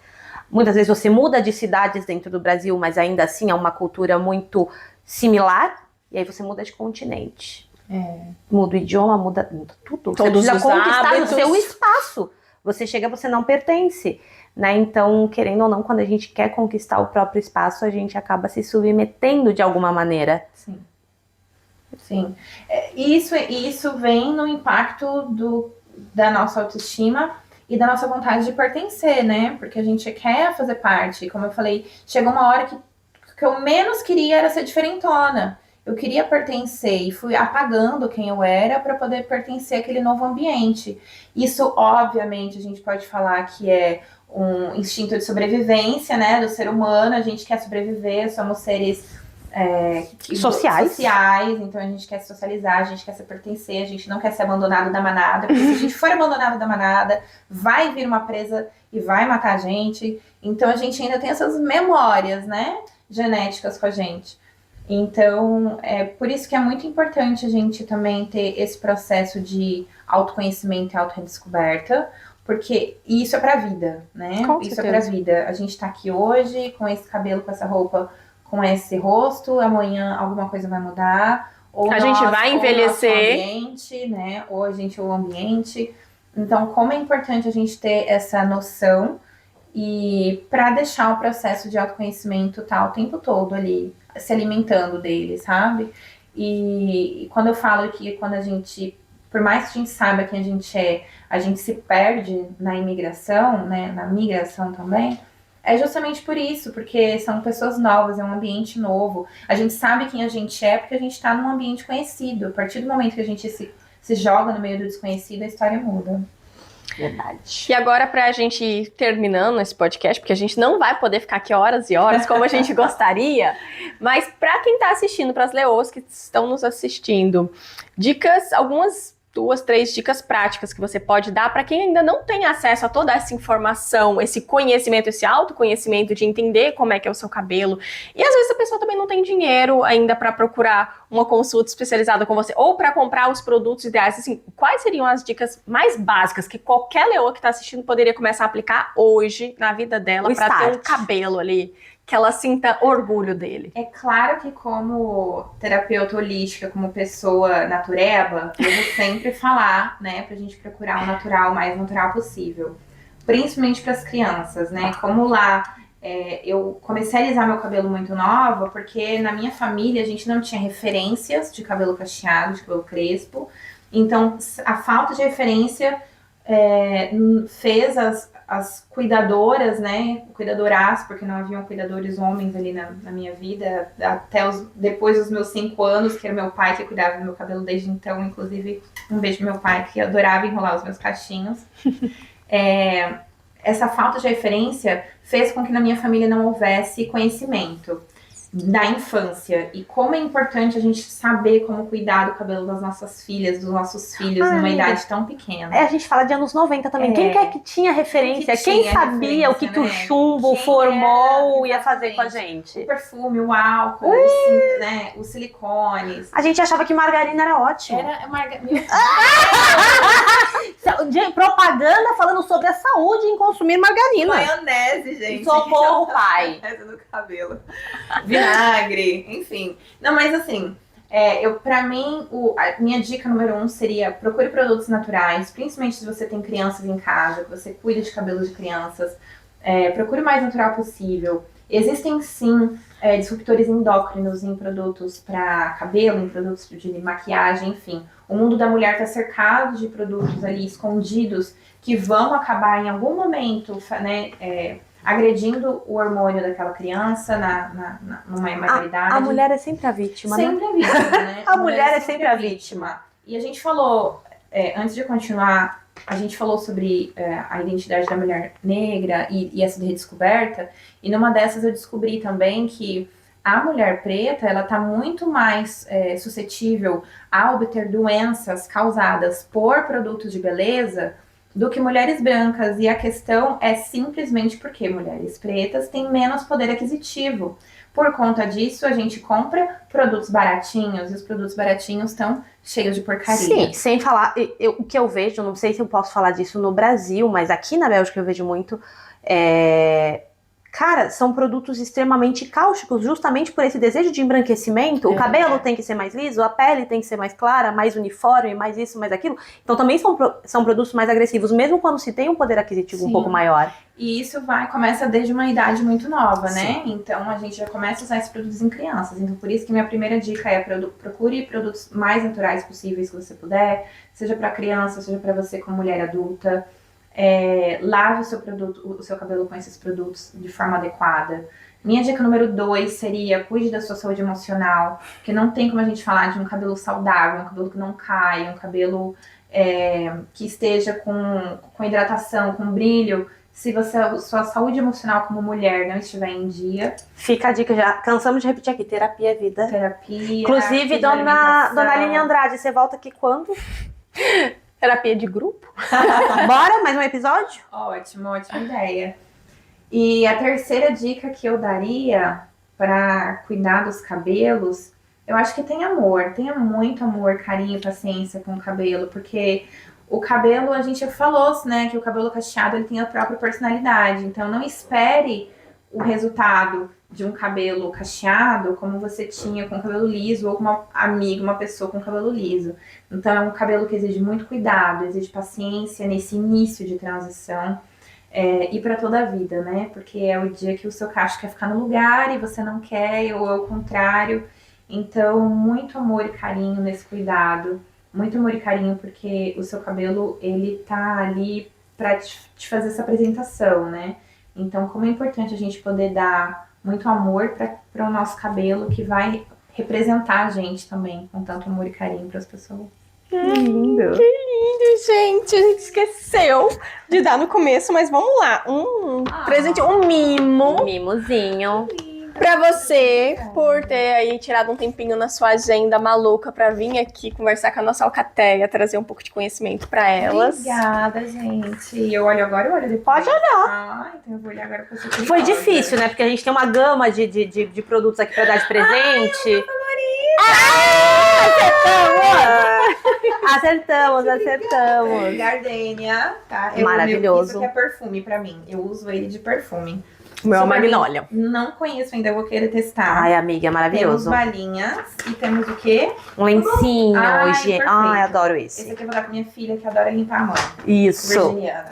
Muitas vezes você muda de cidades dentro do Brasil, mas ainda assim é uma cultura muito similar, e aí você muda de continente. Muda o idioma, muda tudo. Você Todos precisa os conquistar hábitos. o seu espaço. Você chega, você não pertence, né? Então, querendo ou não, quando a gente quer conquistar o próprio espaço, a gente acaba se submetendo de alguma maneira. Sim. E isso vem no impacto da nossa autoestima e da nossa vontade de pertencer, né? Porque a gente quer fazer parte. Como eu falei, chegou uma hora que eu menos queria era ser diferentona. Eu queria pertencer e fui apagando quem eu era para poder pertencer àquele novo ambiente. Isso, obviamente, a gente pode falar que é um instinto de sobrevivência, né, do ser humano. A gente quer sobreviver, somos seres Sociais, então a gente quer socializar, a gente quer se pertencer, a gente não quer ser abandonado da manada, porque se a gente for abandonado da manada, vai vir uma presa e vai matar a gente. Então a gente ainda tem essas memórias, né, genéticas com a gente. Então, é por isso que é muito importante a gente também ter esse processo de autoconhecimento e autorredescoberta, porque isso é pra vida, né? Com isso certeza. é pra vida. A gente tá aqui hoje com esse cabelo, com essa roupa, com esse rosto, amanhã alguma coisa vai mudar. Ou A gente vai envelhecer. Ou o ambiente, né? Ou a gente ou o ambiente. Então, como é importante a gente ter essa noção e para deixar o processo de autoconhecimento tá o tempo todo ali, se alimentando dele, sabe? E quando eu falo que quando a gente, por mais que a gente saiba quem a gente se perde na imigração, né? Na migração também. É justamente por isso, porque são pessoas novas, é um ambiente novo. A gente sabe quem a gente é porque a gente está num ambiente conhecido. A partir do momento que a gente se joga no meio do desconhecido, a história muda. Verdade. E agora, pra gente ir terminando esse podcast, porque a gente não vai poder ficar aqui horas e horas como a gente gostaria, mas pra quem tá assistindo, pras leoas que estão nos assistindo, dicas, algumas 2, 3 dicas práticas que você pode dar para quem ainda não tem acesso a toda essa informação, esse conhecimento, esse autoconhecimento de entender como é que é o seu cabelo. E às vezes a pessoa também não tem dinheiro ainda para procurar uma consulta especializada com você ou para comprar os produtos ideais. Assim, quais seriam as dicas mais básicas que qualquer leoa que está assistindo poderia começar a aplicar hoje na vida dela para ter um cabelo ali que ela sinta orgulho dele? É claro que como terapeuta holística, como pessoa natureba, eu vou sempre falar, né, pra gente procurar o natural, o mais natural possível. Principalmente para as crianças, né? Como lá eu comecei a alisar meu cabelo muito nova, porque na minha família a gente não tinha referências de cabelo cacheado, de cabelo crespo. Então a falta de referência fez as cuidadoras, né, cuidadoras, porque não haviam cuidadores homens ali na minha vida, até depois dos meus 5 anos, que era meu pai que cuidava do meu cabelo desde então, inclusive um beijo pro meu pai, que adorava enrolar os meus cachinhos. Essa falta de referência fez com que na minha família não houvesse conhecimento da infância, e como é importante a gente saber como cuidar do cabelo das nossas filhas, dos nossos filhos, numa idade tão pequena. A gente fala de anos 90 também. Quem quer que tinha referência? Quem sabia o que o chumbo, o formol ia fazer com a gente? O perfume, o álcool, os silicones. A gente achava que margarina era ótimo. Era margarina. Propaganda falando sobre a saúde em consumir margarina. Maionese, gente. Socorro, pai. Maionese no cabelo. Vinagre, enfim. Não, mas assim, pra mim, a minha dica número 1 seria: procure produtos naturais, principalmente se você tem crianças em casa, que você cuida de cabelo de crianças. Procure o mais natural possível. Existem sim disruptores endócrinos em produtos para cabelo, em produtos de maquiagem, enfim. O mundo da mulher está cercado de produtos ali escondidos que vão acabar em algum momento, né, agredindo o hormônio daquela criança numa maioridade. A mulher é sempre a vítima, sempre a vítima, né? A mulher é sempre a vítima. E a gente falou, antes de continuar, a gente falou sobre a identidade da mulher negra e essa redescoberta, e numa dessas eu descobri também que a mulher preta, ela tá muito mais suscetível a obter doenças causadas por produtos de beleza do que mulheres brancas, e a questão é simplesmente porque mulheres pretas têm menos poder aquisitivo. Por conta disso, a gente compra produtos baratinhos, e os produtos baratinhos estão cheios de porcaria. Sim, sem falar, o que eu vejo, não sei se eu posso falar disso no Brasil, mas aqui na Bélgica eu vejo muito, cara, são produtos extremamente cáusticos, justamente por esse desejo de embranquecimento. O cabelo tem que ser mais liso, a pele tem que ser mais clara, mais uniforme, mais isso, mais aquilo. Então também são produtos mais agressivos, mesmo quando se tem um poder aquisitivo um pouco maior. E isso começa desde uma idade muito nova, né? Então a gente já começa a usar esses produtos em crianças. Então por isso que minha primeira dica é: procure produtos mais naturais possíveis que você puder, seja para criança, seja para você como mulher adulta. Lave o seu cabelo com esses produtos de forma adequada. Minha dica número 2 seria: cuide da sua saúde emocional, porque não tem como a gente falar de um cabelo saudável, um cabelo que não cai, um cabelo que esteja com hidratação, com brilho, se sua saúde emocional como mulher não estiver em dia. Fica a dica, já cansamos de repetir aqui: terapia é vida. Terapia. Inclusive, dona Aline Andrade, você volta aqui quando? Terapia de grupo? Bora, mais um episódio? Ótima ideia. E a terceira dica que eu daria para cuidar dos cabelos, eu acho que tenha muito amor, carinho, paciência com o cabelo, porque o cabelo, a gente já falou, né, que o cabelo cacheado ele tem a própria personalidade, então não espere o resultado de um cabelo cacheado como você tinha com cabelo liso, ou com uma amiga, uma pessoa com cabelo liso. Então é um cabelo que exige muito cuidado, exige paciência nesse início de transição, e para toda a vida, né? Porque é o dia que o seu cacho quer ficar no lugar e você não quer, ou é o contrário. Então, muito amor e carinho nesse cuidado, muito amor e carinho, porque o seu cabelo, ele tá ali para te fazer essa apresentação, né? Então, como é importante a gente poder dar muito amor para o nosso cabelo, que vai representar a gente também, com tanto amor e carinho para as pessoas. Que lindo! Que lindo, gente! A gente esqueceu de dar no começo, mas vamos lá. Um presente, um mimo. Um mimozinho. Pra você, por ter aí tirado um tempinho na sua agenda maluca pra vir aqui conversar com a nossa alcateia, trazer um pouco de conhecimento pra elas. Obrigada, gente. Eu olho agora, eu olho depois. Pode olhar. Ah, então eu vou olhar agora pra você. Foi difícil, né? Porque a gente tem uma gama de produtos aqui pra dar de presente. Acertamos! Gardenia, tá? Maravilhoso. Isso aqui é perfume pra mim. Eu uso ele de perfume. O meu é Sobre Magnolia. Não conheço ainda, eu vou querer testar. Ai, amiga, é Temos maravilhoso. balinhas e temos o quê? Um lencinho, Ai, higiene. perfeito. Ai, adoro Esse esse. aqui eu vou dar pra minha filha que adora limpar a mão. Isso. Virginiana.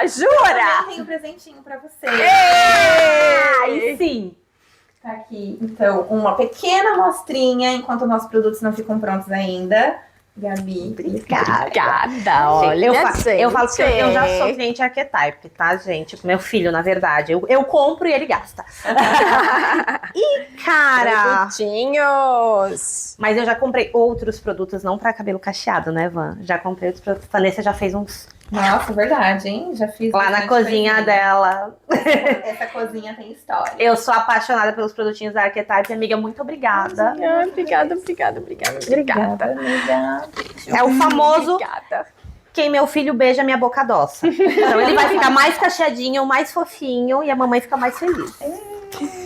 Jura? Eu tenho um presentinho pra você. Aí sim. Tá aqui, então, uma pequena amostrinha enquanto nossos produtos não ficam prontos ainda. Gabi, Obrigada, olha, Eu falo que eu já sou cliente Archetype, tá, gente? Meu filho, na verdade. Eu compro e ele gasta. E, cara... Produtinhos. Mas eu já comprei outros produtos, não pra cabelo cacheado, né, Van? Já comprei outros produtos. Vanessa já fez uns Nossa, verdade, hein? Já fiz lá na bastante cozinha coisinha. dela. Essa cozinha tem história. Eu sou apaixonada pelos produtinhos da Archetype. Amiga, muito obrigada. Ai, obrigada. Amiga. É o famoso Obrigada. quem meu filho beija, minha boca doça. Então ele vai ficar mais cacheadinho, mais fofinho e a mamãe fica mais feliz.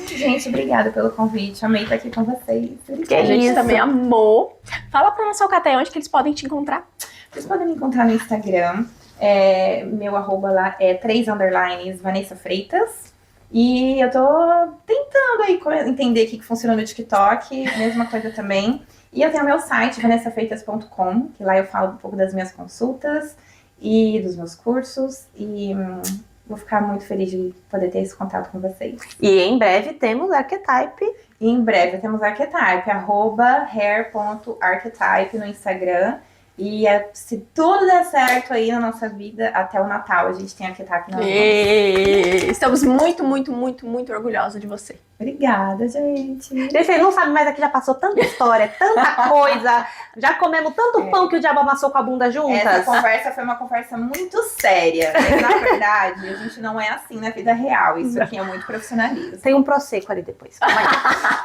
Gente, obrigada pelo convite. Amei estar aqui com vocês. Que A gente isso. também amou. Fala pra nossa alcateia onde que eles podem te encontrar. Vocês podem me encontrar no Instagram. Meu arroba lá é 3_ Vanessa Freitas. E eu tô tentando aí entender o que funciona no TikTok. Mesma coisa também. E eu tenho o meu site, vanessafreitas.com, que lá eu falo um pouco das minhas consultas e dos meus cursos. E vou ficar muito feliz de poder ter esse contato com vocês. E em breve temos Archetype. E em breve temos Archetype, @hair.archetype no Instagram. E se tudo der certo aí na nossa vida, até o Natal a gente tem Archetype na mão. Estamos muito orgulhosos de você. Obrigada, gente. Gente, vocês não sabem, mas aqui já passou tanta história, tanta coisa. Já comemos tanto pão que o diabo amassou com a bunda juntas. Essa conversa foi uma conversa muito séria. Mas, na verdade, a gente não é assim na vida real. Isso aqui é muito profissionalismo. Tem um prosecco ali depois. Calma aí.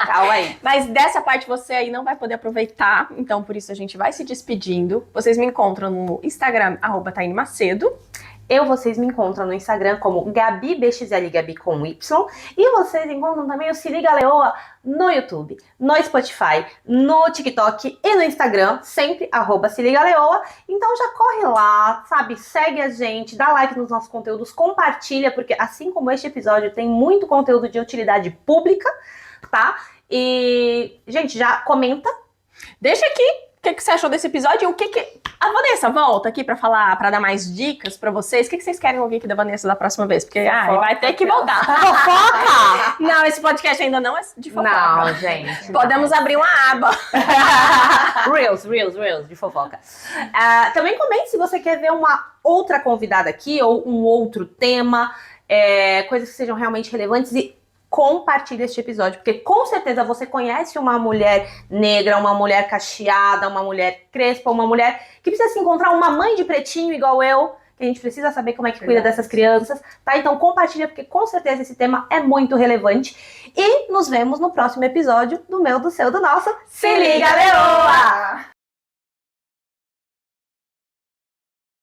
Calma aí. Mas dessa parte você aí não vai poder aproveitar, então por isso a gente vai se despedindo. Vocês me encontram no Instagram, @TaineMacedo. Vocês me encontram no Instagram como GabiBXL, Gabi com Y. E vocês encontram também o Se Liga Leoa no YouTube, no Spotify, no TikTok e no Instagram, sempre @Se Liga Leoa. Então já corre lá, sabe? Segue a gente, dá like nos nossos conteúdos, compartilha, porque assim como este episódio tem muito conteúdo de utilidade pública, tá? E, gente, já comenta. Deixa aqui o que você achou desse episódio e o que a Vanessa volta aqui pra falar, pra dar mais dicas pra vocês. O que vocês querem ouvir aqui da Vanessa da próxima vez? Porque vai ter que voltar. Fofoca! Não, esse podcast ainda não é de fofoca. Não, gente. Podemos abrir uma aba. Reels de fofoca. Também comente se você quer ver uma outra convidada aqui ou um outro tema, coisas que sejam realmente relevantes e compartilhe este episódio, porque com certeza você conhece uma mulher negra, uma mulher cacheada, uma mulher crespa, uma mulher que precisa se encontrar uma mãe de pretinho igual eu, que a gente precisa saber como é que cuida dessas crianças, tá? Então compartilha, porque com certeza esse tema é muito relevante. E nos vemos no próximo episódio do meu, do seu, do nosso Se Liga Leoa!